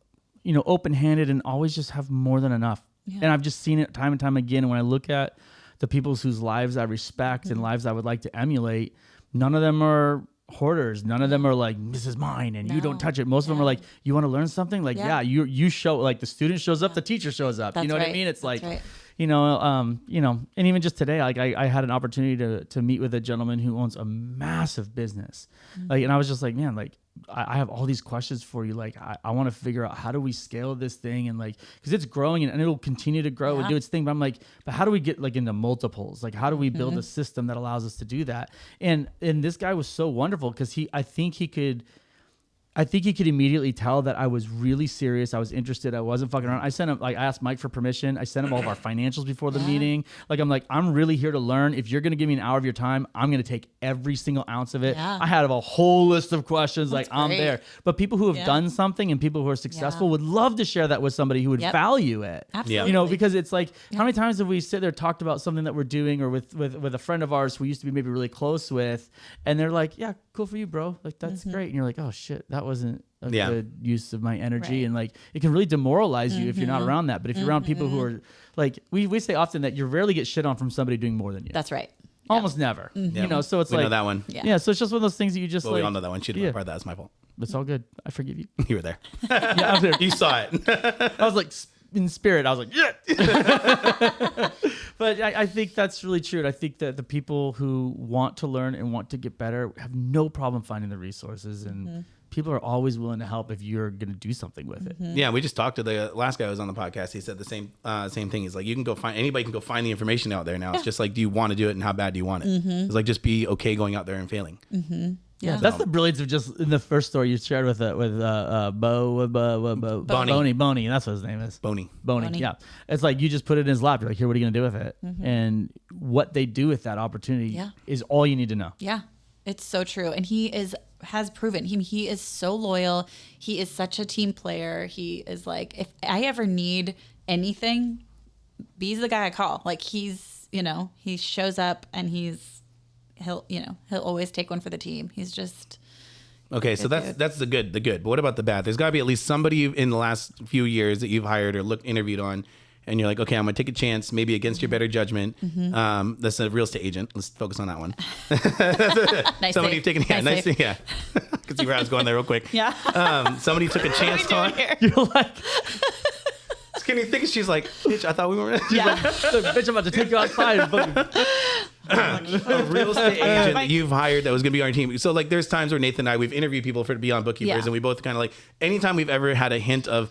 S1: open-handed and always just have more than enough.
S3: Yeah.
S1: And I've just seen it time and time again. And when I look at the people whose lives I respect and lives I would like to emulate, none of them are hoarders. None of them are like, this is mine and you don't
S3: No.
S1: touch it. Most of them are like, you want to learn something? Like,
S3: Yeah.
S1: you show, like the student shows up, the teacher shows up.
S3: That's
S1: You know what I
S3: right.
S1: mean? It's like,
S3: That's right.
S1: and even just today, like I had an opportunity to meet with a gentleman who owns a massive business. Like, and I was just like, man, like I have all these questions for you. Like, I want to figure out how do we scale this thing, and like, because it's growing and it'll continue to grow and do its thing. But I'm like, but how do we get like into multiples? Like, how do we build a system that allows us to do that? And this guy was so wonderful because I think he could immediately tell that I was really serious. I was interested. I wasn't fucking around. I sent him, like, I asked Mike for permission. I sent him all of our financials before the meeting. Like, I'm like, I'm really here to learn. If you're going to give me an hour of your time, I'm going to take every single ounce of it.
S3: Yeah.
S1: I had a whole list of questions.
S3: That's
S1: I'm
S3: great.
S1: there. But people who have done something and people who are successful would love to share that with somebody who would value it.
S3: Absolutely.
S1: You know, because it's like, how many times have we sit there talked about something that we're doing, or with a friend of ours who we used to be maybe really close with, and they're like, yeah, cool for you, bro. Like, that's great. And you're like, oh shit, that wasn't a good use of my energy. And like, it can really demoralize you if you're not around that. But if you're around people who are like, we say often that you rarely get shit on from somebody doing more than you.
S3: That's right.
S1: Almost never. You know, so it's
S2: We
S1: like,
S2: know that one.
S1: yeah. So it's just one of those things that you just
S2: Well,
S1: like,
S2: we all know that one. She didn't part of that. It's my fault.
S1: it's all good. I forgive you.
S2: You were there.
S1: Yeah, I was there.
S2: You saw it.
S1: I was like, in spirit, I was like, yeah. But I think that's really true. And I think that the people who want to learn and want to get better have no problem finding the resources. And people are always willing to help if you're going to do something with it.
S2: Yeah, we just talked to the last guy who was on the podcast. He said the same thing. He's like, you can go find, anybody can go find the information out there now. It's just like, do you want to do it and how bad do you want it? It's like, just be okay going out there and failing.
S1: Yeah, that's the brilliance of just in the first story you shared with Boney. That's what his name is.
S2: Boney.
S1: Yeah, it's like you just put it in his lap. You're like, here, what are you gonna do with it? And what they do with that opportunity is all you need to know.
S3: Yeah, it's so true. And has proven he is so loyal. He is such a team player. He is like, if I ever need anything, B's the guy I call. Like, he's, he shows up and he'll always take one for the team. He's just
S2: okay. So that's the good. But what about the bad? There's got to be at least somebody in the last few years that you've hired or interviewed on, and you're like, okay, I'm gonna take a chance, maybe against your better judgment. That's a real estate agent. Let's focus on that one.
S3: nice.
S2: Somebody you've taken,
S3: nice.
S2: Yeah. Could see where I was going there real quick.
S3: Yeah.
S2: Somebody took a chance on.
S1: You're like,
S2: Can you think she's like, bitch? I thought we were.
S1: bitch, I'm about to take you outside.
S2: A real estate agent that you've hired that was going to be on our team. So like, there's times where Nathan and I, we've interviewed people to be on Bookkeepers, and we both kind of like, anytime we've ever had a hint of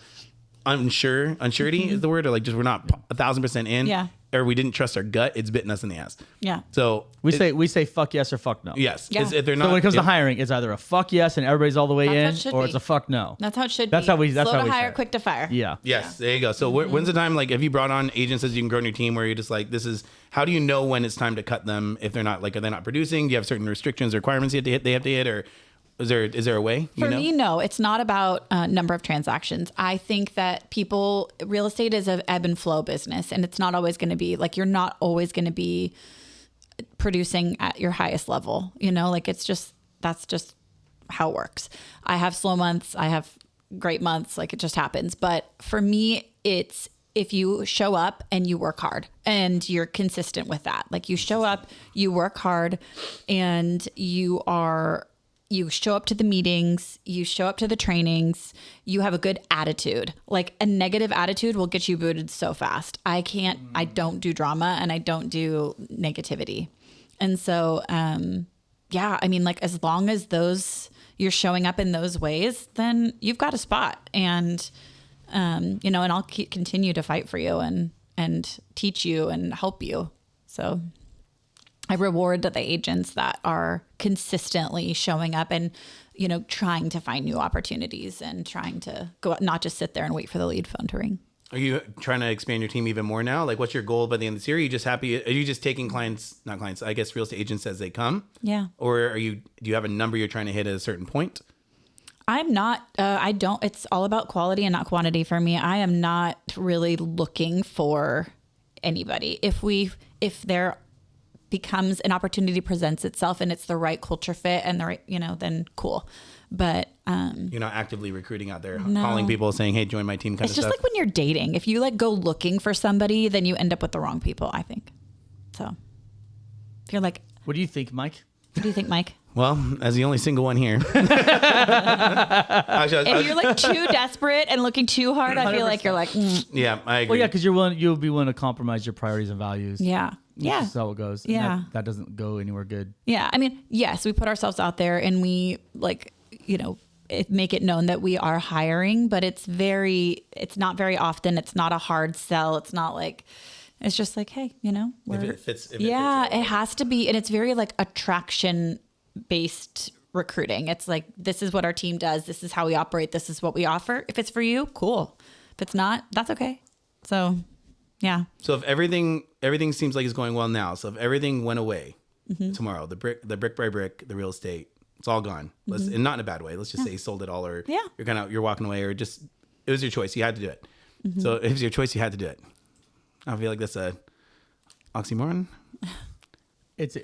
S2: unsurety is the word, or like just we're not 1,000% in, or we didn't trust our gut, it's bitten us in the ass.
S3: Yeah.
S2: So
S1: we say fuck yes or fuck no.
S2: Yes.
S3: Yeah.
S2: If they're not,
S1: So when it comes to hiring, it's either a fuck yes and everybody's all the way
S3: That's
S1: in,
S3: how it
S1: or
S3: should
S1: it's a
S3: be.
S1: fuck no.
S3: That's how it should
S1: That's
S3: be.
S1: how we. That's
S3: Slow
S1: how
S3: to
S1: we
S3: hire,
S1: say it.
S3: quick to fire.
S1: Yeah.
S2: Yes, there you go. So when's the time, like, have you brought on agents as you can grow in your team where you're just like, this is, how do you know when it's time to cut them if they're not, like, are they not producing? Do you have certain restrictions or requirements they have to hit, or is there a way?
S3: For me, no, it's not about number of transactions. I think that real estate is an ebb and flow business, and it's not always going to be like, you're not always going to be producing at your highest level, like that's just how it works. I have slow months. I have great months. Like, it just happens. But for me, it's, if you show up and you work hard and you're consistent with that, like, you show up, you work hard, and you show up to the meetings, you show up to the trainings, you have a good attitude. Like, a negative attitude will get you booted so fast. I don't do drama and I don't do negativity. And so, like, as long as you're showing up in those ways, then you've got a spot. And, and I'll continue to fight for you and teach you and help you. So I reward the agents that are consistently showing up and, trying to find new opportunities and trying to go out, not just sit there and wait for the lead phone to ring.
S2: Are you trying to expand your team even more now? Like, what's your goal by the end of this year? Are you just happy? Are you just taking not clients, I guess real estate agents as they come?
S3: Yeah.
S2: Or do you have a number you're trying to hit at a certain point?
S3: I'm not, it's all about quality and not quantity for me. I am not really looking for anybody. If there becomes an opportunity presents itself and it's the right culture fit and the right, then cool. But
S2: you're not actively recruiting out there, calling people saying, hey, join my team kind of stuff.
S3: It's just like when you're dating. If you go looking for somebody, then you end up with the wrong people, I think. So if you're like,
S1: what do you think, Mike?
S3: What do you think, Mike?
S2: Well, as the only single one here.
S3: If you're too desperate and looking too hard, I feel like you're like,
S2: Yeah, I agree.
S1: Well, yeah, because you'll be willing to compromise your priorities and values.
S3: Yeah. Yeah.
S1: That's how it goes. And
S3: Yeah.
S1: that doesn't go anywhere good.
S3: Yeah. I mean, yes, we put ourselves out there and we make it known that we are hiring, but it's not very often. It's not a hard sell. It's not like, it's just like, hey, you know,
S2: if it fits.
S3: it has to be. And it's very like attraction based recruiting. It's like, this is what our team does. This is how we operate. This is what we offer. If it's for you, cool. If it's not, that's okay. So, yeah.
S2: So if everything seems like it's going well now, so if everything went away tomorrow, the brick by brick, the real estate, it's all gone. And not in a bad way. Let's just say you sold it all, or you're walking away, or just it was your choice. You had to do it. So if it's your choice, you had to do it. I feel like that's a oxymoron.
S1: It's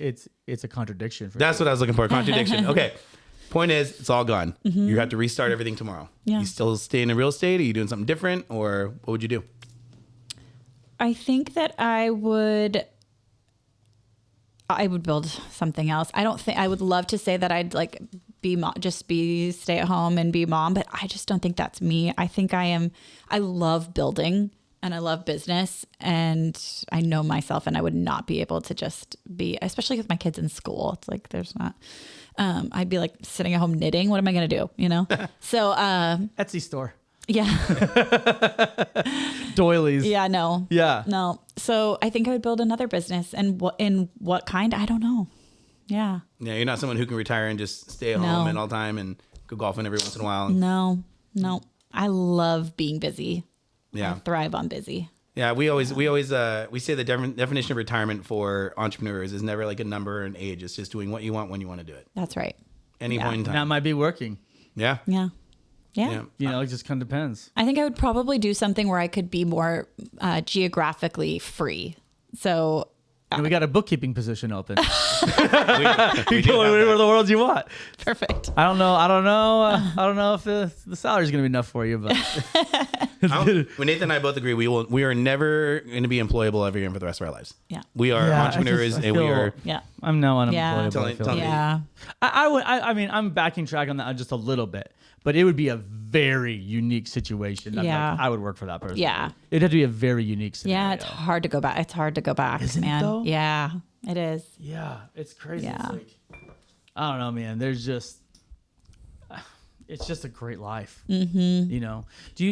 S1: a contradiction.
S2: That's what I was looking for. Contradiction. Okay. Point is, it's all gone. You have to restart everything tomorrow.
S3: Yeah.
S2: You still stay in the real estate? Are you doing something different, or what would you do?
S3: I think that I would build something else. I would love to say that I'd like be stay at home and be mom, but I just don't think that's me. I think I love building and I love business, and I know myself, and I would not be able to just be, especially with my kids in school. It's like, there's not, I'd be like sitting at home knitting. What am I going to do? You know? So,
S1: Etsy store.
S3: Yeah.
S1: Doilies.
S3: Yeah, no.
S1: Yeah.
S3: No. So I think I would build another business, and what kind? I don't know. Yeah.
S2: Yeah, you're not someone who can retire and just stay at home and all the time and go golfing every once in a while.
S3: No. I love being busy.
S2: Yeah.
S3: I thrive on busy.
S2: Yeah, we say the definition of retirement for entrepreneurs is never like a number or an age. It's just doing what you want when you want to do it.
S3: That's right.
S2: Any point in time.
S1: That might be working.
S2: Yeah.
S3: Yeah.
S1: You know, it just kind of depends.
S3: I think I would probably do something where I could be more geographically free. So
S1: And we got a bookkeeping position open.
S2: we
S1: You
S2: do
S1: go
S2: have
S1: anywhere
S2: that.
S1: in the world you want.
S3: perfect.
S1: I don't know. I don't know if the salary's gonna be enough for you, but
S2: When Nathan and I both agree, we are never going to be employable ever again for the rest of our lives.
S3: Yeah.
S2: We are
S1: Yeah,
S2: entrepreneurs,
S1: I
S2: and we
S1: feel-
S2: are.
S3: Yeah.
S1: I'm now unemployable.
S3: Yeah.
S1: I
S2: Tell
S1: feel
S2: me.
S1: like.
S3: Yeah.
S1: I mean, I'm backing track on that just a little bit, but it would be a very unique situation.
S3: Yeah.
S1: Like, I would work for that person.
S3: Yeah.
S1: It'd have to be a very unique scenario.
S3: Yeah. It's hard to go back. It's hard to go back,
S1: Isn't it,
S3: man.
S1: though?
S3: Yeah, it is.
S1: Yeah, it's crazy.
S3: Yeah.
S1: It's like, I don't know, man. It's just a great life. Mm-hmm. You know, do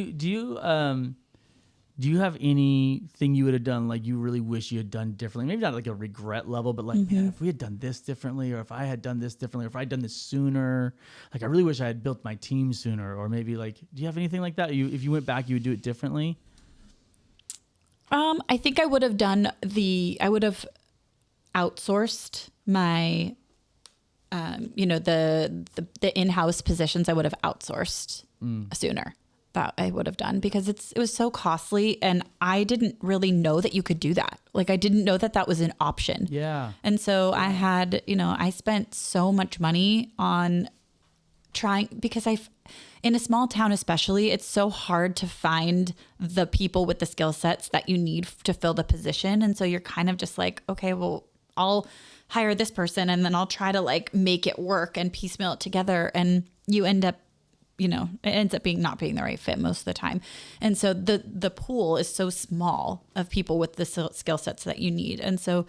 S1: you have anything you would have done like you really wish you had done differently? Maybe not like a regret level, but like, man, if we had done this differently, or if I had done this differently, or if I had done this sooner, like I really wish I had built my team sooner, or maybe like, do you have anything like that? If you went back, you would do it differently?
S3: I think I would have outsourced my, the in-house positions. I would have outsourced sooner. That I would have done, because it was so costly, and I didn't really know that you could do that. Like, I didn't know that was an option.
S1: Yeah.
S3: And so I had, I spent so much money on trying, because in a small town especially, it's so hard to find the people with the skill sets that you need to fill the position. And so you're kind of just like, okay, well, I'll hire this person, and then I'll try to like make it work and piecemeal it together. And you end up, it ends up not being the right fit most of the time. And so the pool is so small of people with the skill sets that you need. And so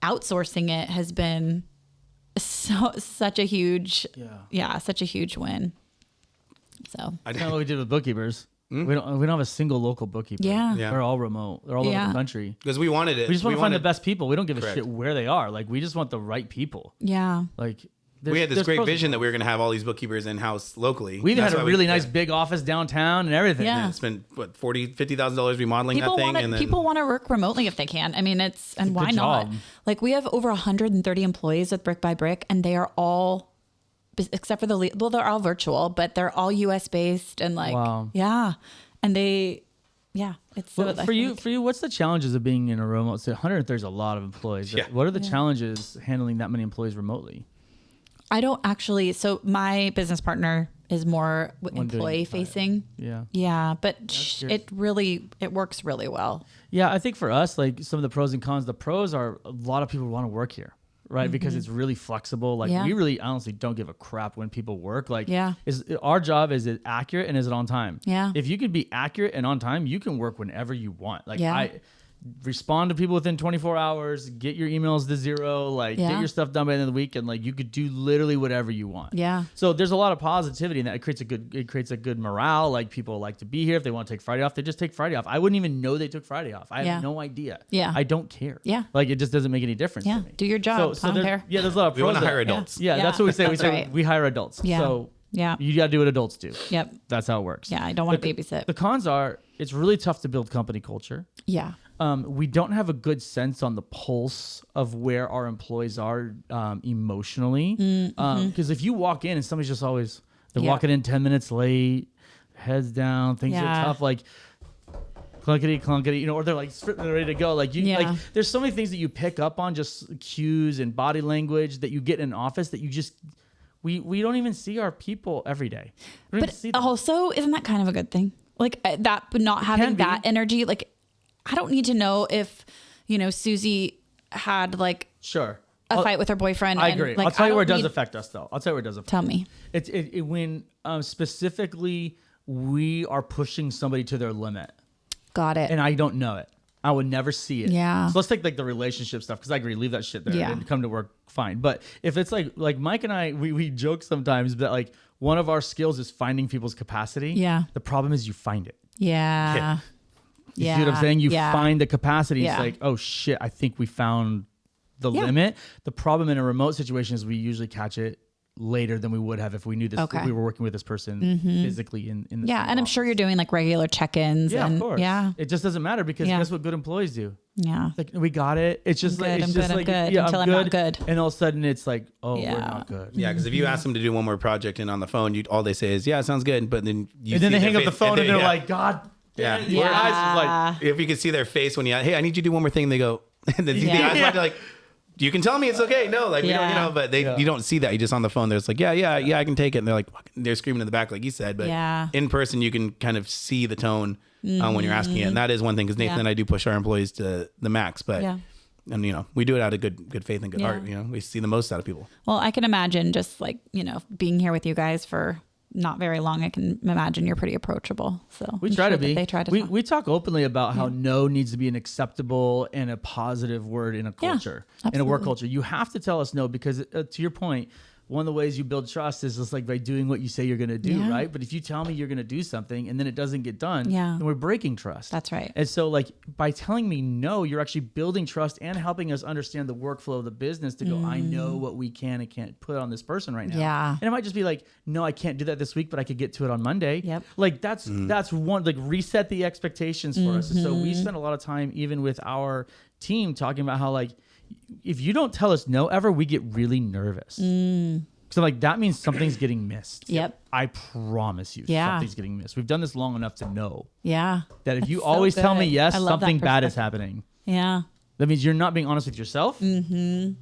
S3: outsourcing it has been such a huge win. So
S1: That's kind of what we did with bookkeepers. We don't have a single local bookkeeper.
S3: Yeah.
S2: Yeah.
S1: They're all remote. They're all over the country.
S2: Because we wanted it.
S1: We just want to find the best people. We don't give a
S2: Correct.
S1: shit where they are. Like, we just want the right people.
S3: yeah.
S1: Like,
S2: We had this
S1: there's
S2: great
S1: pros and
S2: vision that
S1: cons.
S2: we were going to have all these bookkeepers in house locally.
S1: We even
S2: That's
S1: had a
S2: why
S1: really nice big office downtown and everything.
S3: Yeah.
S2: Spent what $50,000 remodeling that thing, and then
S3: People want to work remotely if they can. I mean, and why
S1: good
S3: not?
S1: job.
S3: Like, we have over 130 employees with Brick by Brick, and they are all, except for they're all virtual, but they're all US based, and like,
S1: Wow.
S3: yeah, and it's
S1: Well, for you, what's the challenges of being in a remote? So 130 is a lot of employees.
S2: Yeah.
S1: What are the challenges handling that many employees remotely?
S3: I don't actually. So my business partner is more
S1: One doing
S3: employee facing.
S1: Yeah.
S3: Yeah, but
S1: good.
S3: it works really well.
S1: Yeah, I think for us, like some of the pros and cons, the pros are a lot of people want to work here, right? Because it's really flexible. Like
S3: Yeah.
S1: we really honestly don't give a crap when people work. Like,
S3: Yeah.
S1: is our job, is it accurate and is it on time?
S3: Yeah.
S1: If you can be accurate and on time, you can work whenever you want. Like
S3: Yeah.
S1: respond to people within 24 hours, get your emails to zero, like get your stuff done by the end of the week, and like you could do literally whatever you want.
S3: Yeah.
S1: So there's a lot of positivity in that. It creates a good morale. Like people like to be here. If they want to take Friday off, they just take Friday off. I wouldn't even know they took Friday off. I have no idea.
S3: Yeah.
S1: I don't care.
S3: Yeah.
S1: Like it just doesn't make any difference to me.
S3: Do your job.
S1: So
S3: I don't care.
S1: yeah, there's a lot of
S2: We
S1: pros.
S2: want to hire adults.
S1: Yeah, that's what we say. We say
S3: right.
S1: we hire adults.
S3: Yeah.
S1: So
S3: Yeah.
S1: you got to do what adults do.
S3: Yep.
S1: That's how it works.
S3: Yeah. I don't want to babysit.
S1: The cons are it's really tough to build company culture.
S3: Yeah.
S1: We don't have a good sense on the pulse of where our employees are emotionally. Because if you walk in and somebody's just always, they're walking in 10 minutes late, heads down, things are tough, like clunkety clunkety, you know, or they're like they're ready to go. Like like there's so many things that you pick up on, just cues and body language that you get in an office that you just, we don't even see our people every day. We don't even see
S3: But
S1: them.
S3: also, isn't that kind of a good thing? Like that, but not having that energy, like, I don't need to know if, you know, Susie had like
S1: Sure.
S3: a fight with her boyfriend.
S1: I
S3: and,
S1: agree.
S3: like,
S1: I'll tell you where it does
S3: need-
S1: affect us, though. I'll tell you where it does affect.
S3: Tell me.
S1: It's when specifically we are pushing somebody to their limit,
S3: Got it.
S1: and I don't know it. I would never see it.
S3: Yeah.
S1: So let's take like the relationship stuff, because I agree, leave that shit there and come to work fine. But if it's like Mike and I, we joke sometimes that like one of our skills is finding people's capacity.
S3: Yeah.
S1: The problem is you find it.
S3: Yeah.
S1: You see what I'm saying? You find the capacity.
S3: Yeah.
S1: It's like, oh shit, I think we found the limit. The problem in a remote situation is we usually catch it later than we would have if we knew this.
S3: Okay.
S1: We were working with this person physically in the
S3: Yeah. And I'm sure you're doing like regular check-ins.
S1: Yeah,
S3: and,
S1: of course.
S3: Yeah.
S1: It just doesn't matter because guess what good employees do?
S3: Yeah.
S1: Like we got it. It's just
S3: I'm
S1: like
S3: good, I'm good, until I'm not good.
S1: And all of a sudden it's like, oh,
S3: Yeah.
S1: we're not good.
S2: Yeah, because if you ask them to do one more project and on the phone, all they say is, "Yeah, it sounds good," but then you
S1: And then
S2: see
S1: they
S2: their
S1: hang up
S2: face-
S1: the phone and they're
S2: yeah.
S1: like, God.
S2: Yeah.
S1: damn it, your eyes are like,
S2: If you could see their face when hey, I need you to do one more thing, they go, and then the eyes are like, you can tell me it's okay. No, like we don't, you know, but you don't see that. You just on the phone. There's like, yeah, I can take it. And they're like, they're screaming in the back, like you said. But in person, you can kind of see the tone when you're asking it, and that is one thing because Nathan and I do push our employees to the max. But and you know, we do it out of good faith and good heart. You know, we see the most out of people.
S3: Well, I can imagine just like, you know, being here with you guys for not very long. I can imagine you're pretty approachable. So
S1: we try to be.
S3: They try to.
S1: We talk openly about how no needs to be an acceptable and a positive word in a culture, in a work culture. You have to tell us no because, to your point, one of the ways you build trust is just like by doing what you say you're going to do, right? But if you tell me you're going to do something and then it doesn't get done, then we're breaking trust.
S3: That's right.
S1: And so like by telling me no, you're actually building trust and helping us understand the workflow of the business to go, I know what we can and can't put on this person right now.
S3: Yeah.
S1: And it might just be like, no, I can't do that this week, but I could get to it on Monday.
S3: Yep.
S1: Like that's one, like reset the expectations for us. And so we spend a lot of time even with our team talking about how like, if you don't tell us no ever, we get really nervous. So like that means something's getting missed.
S3: Yep.
S1: I promise you, something's getting missed. We've done this long enough to know that if you always tell me yes, something bad is happening.
S3: Yeah.
S1: That means you're not being honest with yourself, or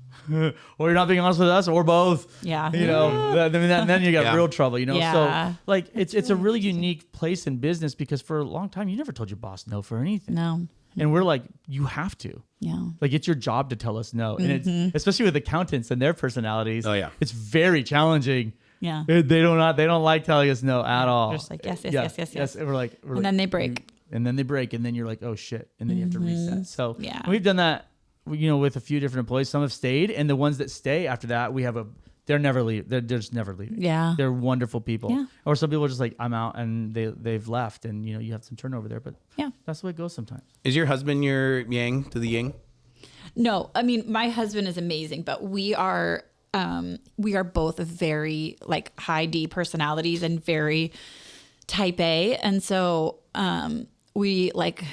S1: you're not being honest with us, or both.
S3: Yeah.
S1: You know, then you got real trouble. You know,
S3: Yeah.
S1: so like it's a really unique place in business because for a long time you never told your boss no for anything.
S3: No.
S1: And we're like, you have to.
S3: Yeah.
S1: Like it's your job to tell us no, and it's especially with accountants and their personalities.
S2: Oh, yeah.
S1: It's very challenging.
S3: Yeah.
S1: They don't like telling us no at all.
S3: Just like yes.
S1: And we're like,
S3: And then they break.
S1: and then they break, and then you're like, oh shit, and then you have to reset. So
S3: Yeah.
S1: we've done that, you know, with a few different employees. Some have stayed, and the ones that stay after that, they're never leave. They're just never leaving.
S3: Yeah.
S1: They're wonderful people.
S3: Yeah.
S1: Or some people are just like, I'm out, and they've left, and you know you have some turnover there, but that's the way it goes sometimes.
S2: Is your husband your yang to the yin?
S3: No, I mean, my husband is amazing, but we are both very like high D personalities and very type A. And so, we like,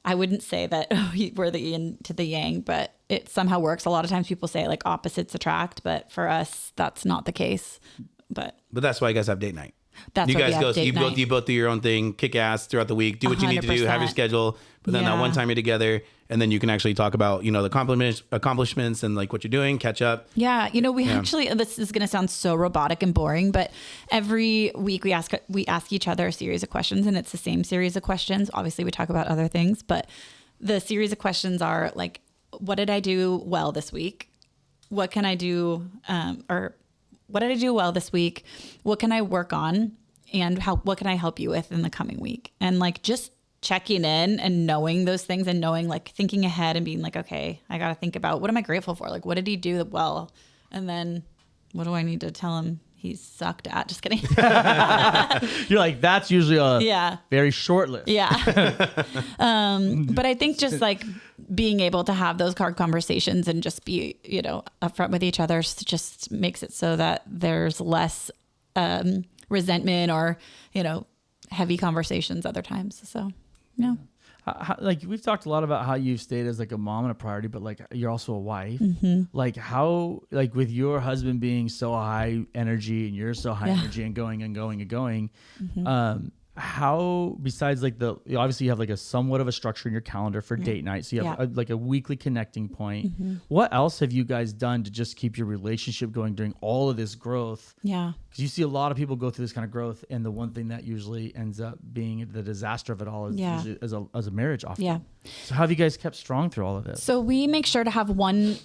S3: I wouldn't say that we're the yin to the yang, but it somehow works. A lot of times people say like opposites attract, but for us, that's not the case. But
S2: that's why you guys have date night.
S3: That's
S2: you
S3: why
S2: guys
S3: we have
S2: go. So
S3: date
S2: you
S3: night.
S2: both do your own thing, kick ass throughout the week, do what you need to do, have your
S3: 100%.
S2: schedule. But then that one time you're together, and then you can actually talk about the accomplishments and like what you're doing, catch up.
S3: Yeah, you know, we actually, this is going to sound so robotic and boring, but every week we ask each other a series of questions, and it's the same series of questions. Obviously, we talk about other things, but the series of questions are like, what did I do well this week? What can I do? Or what did I do well this week? What can I work on? And what can I help you with in the coming week? And like just checking in and knowing those things and knowing, like, thinking ahead and being like, okay, I got to think about what am I grateful for? Like, what did he do well? And then what do I need to tell him he sucked at? Just kidding.
S1: You're like, that's usually a very short list.
S3: Yeah. But I think just like being able to have those hard conversations and just be, you know, upfront with each other just makes it so that there's less resentment or, you know, heavy conversations other times. So, yeah.
S1: Like we've talked a lot about how you've stayed as like a mom and a priority, but like you're also a wife. Like how, like with your husband being so high energy and you're so high energy and going and going and going, how, besides like obviously you have like a somewhat of a structure in your calendar for date night. So you have like a weekly connecting point. What else have you guys done to just keep your relationship going during all of this growth?
S3: Yeah.
S1: Because you see a lot of people go through this kind of growth, and the one thing that usually ends up being the disaster of it all is usually as a marriage often. Yeah. So how have you guys kept strong through all of this?
S3: So we make sure to have one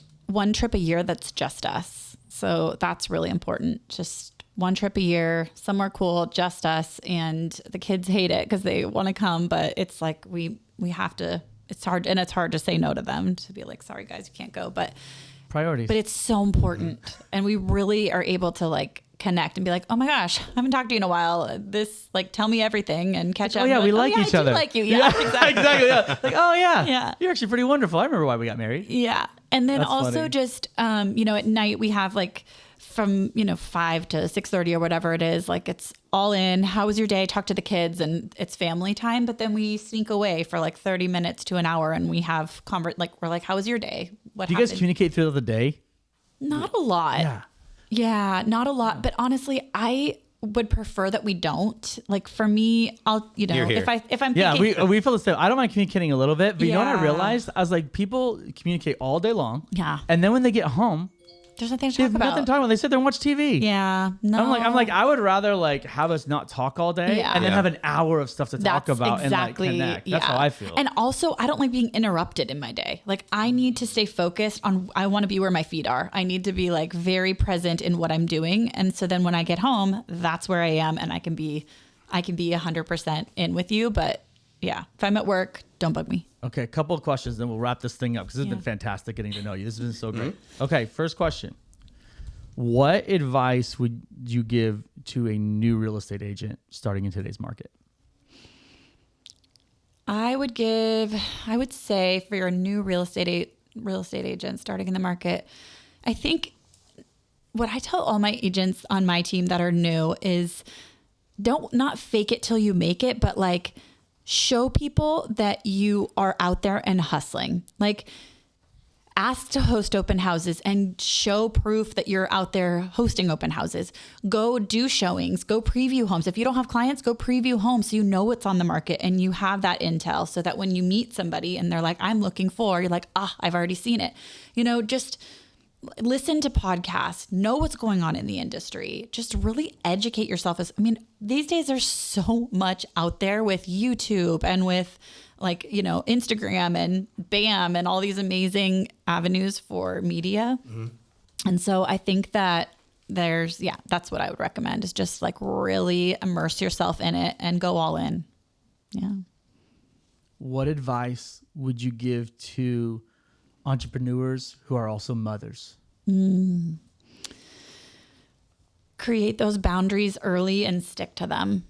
S3: trip a year that's just us. So that's really important. Just one trip a year, somewhere cool, just us. And the kids hate it because they want to come, but it's like we have to. It's hard, and it's hard to say no to them, to be like, sorry guys, you can't go. But
S1: priorities.
S3: But it's so important, and we really are able to like connect and be like, oh my gosh, I haven't talked to you in a while. This, like, tell me everything and catch up.
S1: Oh yeah, we like each other.
S3: I do like you. Yeah,
S1: exactly. Yeah. Like, oh yeah,
S3: yeah,
S1: you're actually pretty wonderful. I remember why we got married.
S3: Yeah, and then
S1: That's
S3: also
S1: funny.
S3: just you know, at night we have like from 5 to 6:30 or whatever it is. Like it's all in. How was your day? Talk to the kids, and it's family time. But then we sneak away for like 30 minutes to an hour, and we have we're like, how was your day? What
S1: Do you
S3: happened?
S1: guys communicate through the day?
S3: Not a lot. Yeah, not a lot. But honestly, I would prefer that we don't. Like for me, I'll, you know, if I'm thinking,
S1: we feel the same. I don't mind communicating a little bit, but you know what I
S3: Yeah.
S1: realized? I was like, people communicate all day long.
S3: Yeah.
S1: And then when they get home,
S3: there's nothing to
S1: they
S3: talk
S1: have
S3: about.
S1: nothing to talk about. They sit there and watch TV.
S3: Yeah. No.
S1: I'm like, I would rather like have us not talk all day and then have an hour of stuff to talk about
S3: exactly,
S1: and like connect. That's how I feel.
S3: And also, I don't like being interrupted in my day. Like I need to stay focused on, I want to be where my feet are. I need to be like very present in what I'm doing. And so then when I get home, that's where I am, and I can be 100% in with you. But yeah, if I'm at work, don't bug me.
S1: Okay, a couple of questions, then we'll wrap this thing up because this has been fantastic getting to know you. This has been so great. Okay, first question. What advice would you give to a new real estate agent starting in today's market?
S3: I would say for your new real estate agent starting in the market, I think what I tell all my agents on my team that are new is not fake it till you make it, but like show people that you are out there and hustling. Like ask to host open houses and show proof that you're out there hosting open houses. Go do showings, go preview homes. If you don't have clients, go preview homes so you know what's on the market and you have that intel so that when you meet somebody and they're like, I'm looking for, you're like, I've already seen it. You know, just listen to podcasts, know what's going on in the industry, just really educate yourself. These days there's so much out there with YouTube and with like, you know, Instagram and BAM and all these amazing avenues for media. And so I think that that's what I would recommend is just like really immerse yourself in it and go all in. Yeah.
S1: What advice would you give to entrepreneurs who are also mothers?
S3: Create those boundaries early and stick to them.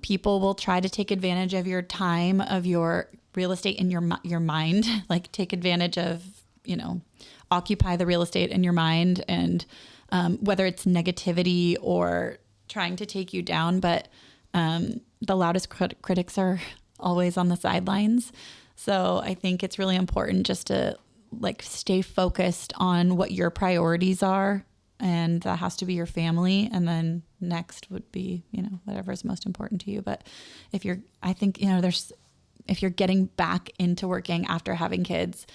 S3: People will try to take advantage of your time, of your real estate in your mind, like take advantage of, you know, occupy the real estate in your mind, and whether it's negativity or trying to take you down. But the loudest critics are always on the sidelines. So I think it's really important just to like stay focused on what your priorities are. And that has to be your family. And then next would be, you know, whatever is most important to you. But if you're getting back into working after having kids,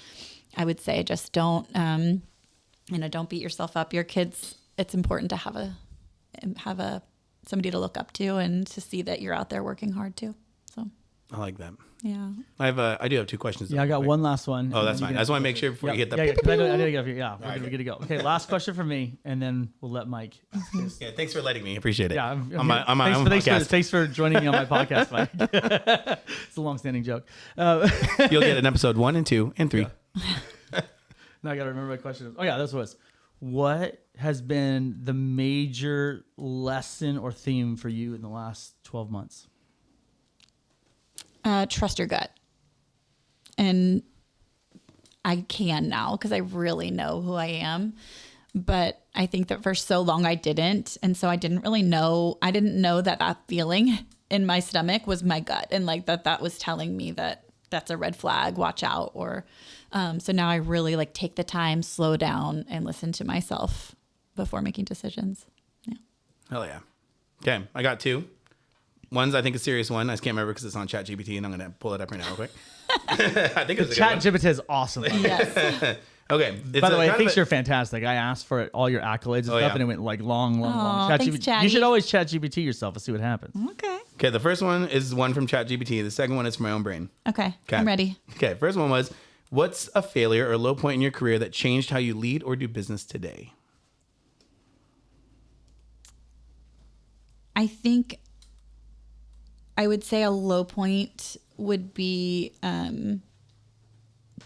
S3: I would say just don't beat yourself up. Your kids, it's important to have somebody to look up to and to see that you're out there working hard too. So
S2: I like that.
S3: Yeah.
S2: I do have 2 questions.
S1: Yeah, I got one last one.
S2: Oh, that's fine. I just want to make sure before you hit the.
S1: Yeah, 'cause I didn't get off here. Yeah, we're gonna be good to go. Okay, last question from me, and then we'll let Mike.
S2: Yeah, thanks for letting me. Appreciate it.
S1: Yeah,
S2: on my own podcast.
S1: Thanks for joining me on my podcast, Mike. It's a long-standing joke.
S2: You'll get an episode 1 and 2 and 3.
S1: Now I gotta remember my question. Oh yeah, this was. What has been the major lesson or theme for you in the last 12 months?
S3: Trust your gut. And I can now because I really know who I am. But I think that for so long I didn't. And so I didn't really know. I didn't know that feeling in my stomach was my gut. And like that was telling me that that's a red flag, watch out. Or so now I really like take the time, slow down, and listen to myself before making decisions. Yeah.
S2: Hell yeah. Okay, I got 2. One's I think a serious one. I just can't remember because it's on ChatGPT, and I'm gonna pull it up right now real quick. I think it's a good one.
S1: ChatGPT is awesome.
S3: Yes.
S2: Okay.
S1: By the way, I think you're fantastic. I asked for all your accolades and stuff, and it went like long.
S3: Thanks, Chatty.
S1: You should always ChatGPT yourself and see what happens.
S3: Okay.
S2: Okay, the first one is one from ChatGPT. The second one is from my own brain.
S3: Okay. I'm ready.
S2: Okay, first one was, what's a failure or low point in your career that changed how you lead or do business today?
S3: I think I would say a low point would be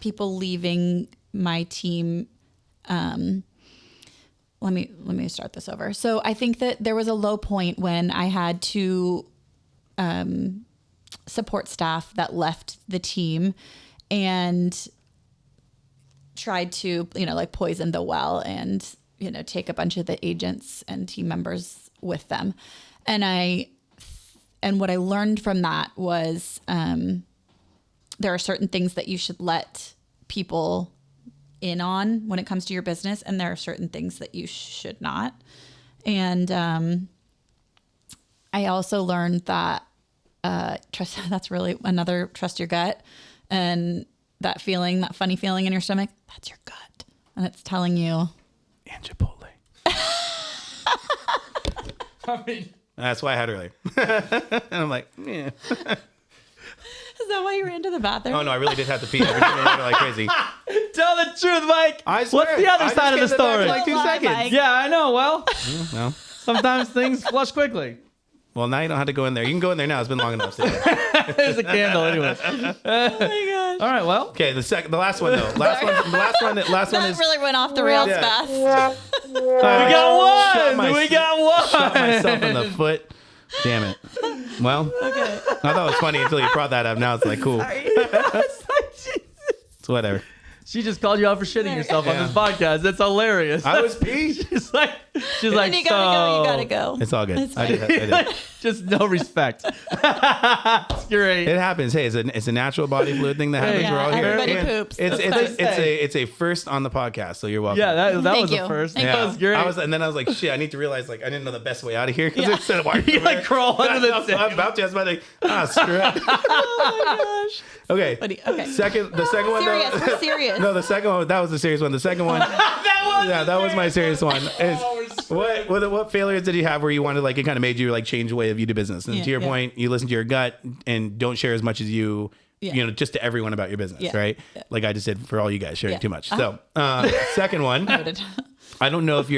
S3: people leaving my team. Let me start this over. So I think that there was a low point when I had to support staff that left the team and tried to, like poison the well and, take a bunch of the agents and team members with them. And what I learned from that was there are certain things that you should let people in on when it comes to your business, and there are certain things that you should not. And I also learned that that's really another trust your gut, and that feeling, that funny feeling in your stomach, that's your gut, and it's telling you.
S2: And Chipotle.
S1: I mean,
S2: that's why I had earlier. And I'm like, yeah.
S3: Is that why you ran to the bathroom?
S2: Oh no, I really did have to pee. I've been doing it like crazy.
S1: tell the truth, Mike.
S2: I swear.
S1: What's the other side of the story?
S2: Like 2 seconds.
S3: Mike.
S1: Yeah, I know. Well,
S2: Well,
S1: sometimes things flush quickly.
S2: well, now you don't have to go in there. You can go in there now. It's been long enough.
S1: There's a candle, anyways.
S3: Oh my gosh.
S1: All right. Well,
S2: Okay, the last one though. Last one
S3: That
S2: is.
S3: really went off the rails
S2: Yeah.
S3: fast.
S1: we got
S2: Shot
S1: one. We got
S2: Shot
S1: one.
S2: myself in the foot. Damn it. Well,
S3: Okay.
S2: I thought it was funny until you brought that up. Now it's like cool. It's whatever.
S1: She just called you out for shitting yourself on
S2: Yeah.
S1: this podcast. That's hilarious.
S2: I was pee.
S1: she's like,
S3: When you gotta go.
S2: It's all good.
S3: It's
S2: I did.
S1: just no respect. It's great.
S2: It happens. Hey, it's a natural body fluid thing that happens.
S1: Yeah,
S2: We're all here.
S3: everybody
S2: And
S3: poops.
S2: It's a first on the podcast, so you're welcome.
S1: Yeah, that
S3: Thank
S1: was
S3: you.
S1: the first.
S3: Thank
S1: That was great.
S2: And then I was like, shit, I need to realize like I didn't know the best way out of here because it said why
S1: you like crawl under the
S2: I'm about to. I was about to screw it.
S3: Oh my gosh.
S2: Okay.
S3: Okay.
S2: The second one.
S3: Serious.
S2: Though,
S3: We're serious.
S2: no, the second one. That was the serious one. The second one. that was my serious one. What failures did you have where you wanted like it kind of made you like change the way of you do business? And to your point, you listen to your gut and don't share as much as you just to everyone about your business, right? Yeah. Like I just did for all you guys sharing too much. So second one, I don't know if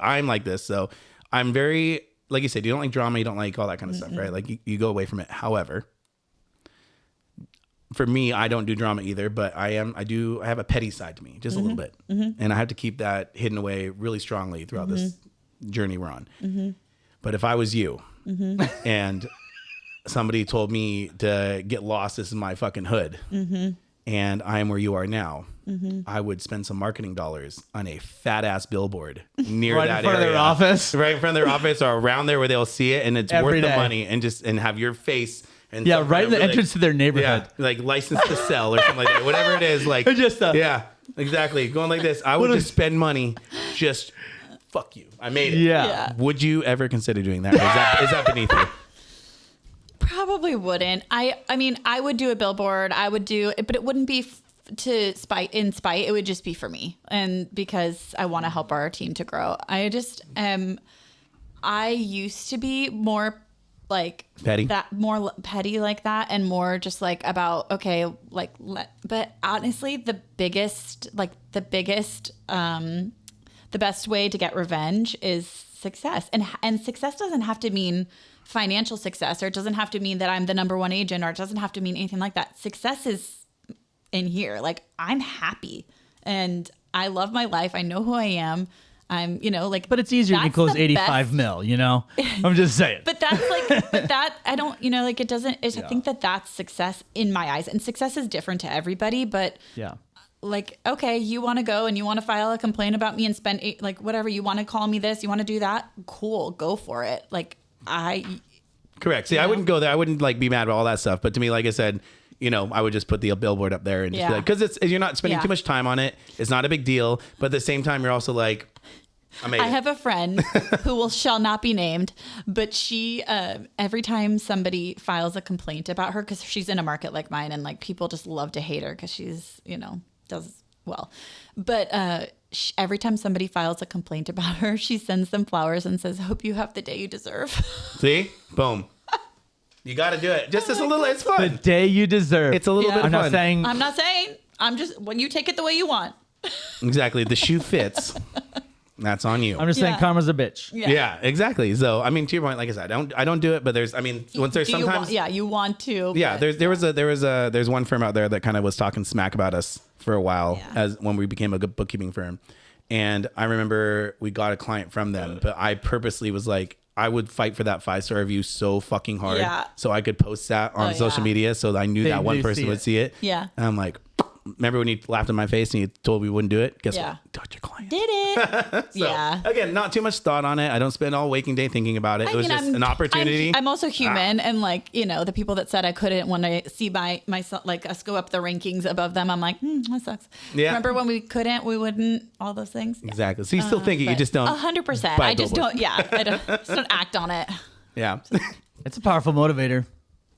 S2: I'm like this. So I'm very, like you said, you don't like drama, you don't like all that kind of stuff, right? Like you go away from it. However, for me, I don't do drama either, but I have a petty side to me, just a little bit. And I have to keep that hidden away really strongly throughout this journey we're on. But if I was you and somebody told me to get lost, this is my fucking hood, and I am where you are now, I would spend some marketing dollars on a fat ass billboard near
S1: right
S2: that
S1: in front
S2: area.
S1: of their office.
S2: Right in front of their office or around there where they'll see it and it's
S1: Every
S2: worth the
S1: day.
S2: money and have your face. And
S1: Yeah,
S2: some
S1: right in
S2: kind
S1: the
S2: of
S1: entrance to their neighborhood.
S2: Yeah, like license to sell or something like that. Whatever it is, like
S1: Just
S2: yeah, exactly. Going like this, I would just spend money. Just fuck you. I made it.
S1: Yeah.
S2: Would you ever consider doing that? Or is that beneath you?
S3: Probably wouldn't. I mean, I would do a billboard. I would do it, but it wouldn't be to spite. It would just be for me and because I want to help our team to grow. I used to be more like
S2: Petty?
S3: that, more petty like that, and more just like about, okay, like, but honestly, the best way to get revenge is success. And success doesn't have to mean financial success, or it doesn't have to mean that I'm the number one agent, or it doesn't have to mean anything like that. Success is in here. Like, I'm happy and I love my life. I know who I am. I'm, like,
S1: but it's easier to close 85 mil, I'm just saying.
S3: But that's like, I don't, like, it doesn't, I think that's success in my eyes, and success is different to everybody, but
S1: yeah.
S3: Like, okay, you want to go and you want to file a complaint about me and spend like whatever, you want to call me this, you want to do that, cool, go for it. Like,
S2: correct. See, I wouldn't go there. I wouldn't like be mad about all that stuff. But to me, like I said, I would just put the billboard up there and just be like, because you're not spending too much time on it. It's not a big deal. But at the same time, you're also like, I have
S3: a friend who shall not be named, but she, every time somebody files a complaint about her, because she's in a market like mine, and like people just love to hate her because she's, does well. But every time somebody files a complaint about her, she sends them flowers and says, "Hope you have the day you deserve."
S2: See? Boom. You got to do it. Just a little, it's fun.
S1: The day you deserve.
S2: It's a little bit of fun.
S3: I'm not saying. I'm just, when you take it the way you want.
S2: Exactly. The shoe fits. That's on you.
S1: I'm just saying karma's a bitch.
S2: Yeah, exactly. So, I mean, to your point, like I said, I don't do it, but once there's sometimes.
S3: You want to.
S2: Yeah, there's one firm out there that kind of was talking smack about us for a while as when we became a good bookkeeping firm. And I remember we got a client from them, but I purposely was like, I would fight for that 5-star review so fucking hard so I could post that on social media so that I knew that one person would see it.
S3: Yeah.
S2: And I'm like, remember when you laughed in my face and you told me we wouldn't do it? Guess what? Touch your client.
S3: Did it.
S2: So, again, not too much thought on it. I don't spend all waking day thinking about it. It was just an opportunity.
S3: I'm also human. And like, the people that said I couldn't, when I see myself, like us go up the rankings above them, I'm like, that sucks. Yeah. Remember when we couldn't, we wouldn't, all those things? Yeah.
S2: Exactly. So you still think it, you just don't.
S3: 100%. I just don't, I just don't act on it.
S2: Yeah.
S1: It's a powerful motivator.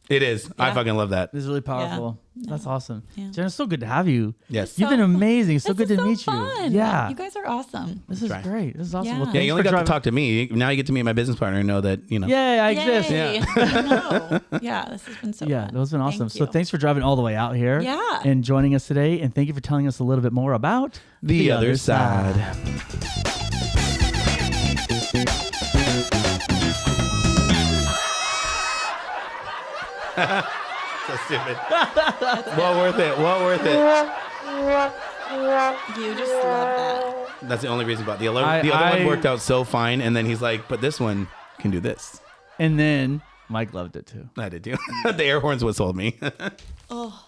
S2: It is. I fucking love that.
S1: It's really powerful. Yeah. That's awesome. Yeah. Jen, it's so good to have you.
S2: Yes.
S1: You've been amazing. So good to meet
S3: fun.
S1: you. Yeah.
S3: You guys are awesome.
S1: This is great. This is awesome.
S3: Yeah,
S1: Well,
S2: you only got to talk to me. Now you get to meet my business partner and know that,
S1: Yeah, I exist.
S3: Yeah. I know. Yeah, this has been so fun.
S1: Yeah, that has been awesome.
S3: Thank you.
S1: So thanks for driving all the way out here.
S3: Yeah.
S1: And joining us today. And thank you for telling us a little bit more about
S2: the other side. So stupid. Well worth it.
S3: You just love that.
S2: That's the only reason about the other one worked out so fine, and then he's like, but this one can do this.
S1: And then Mike loved it too.
S2: I did too. The air horns what sold me.
S3: Oh.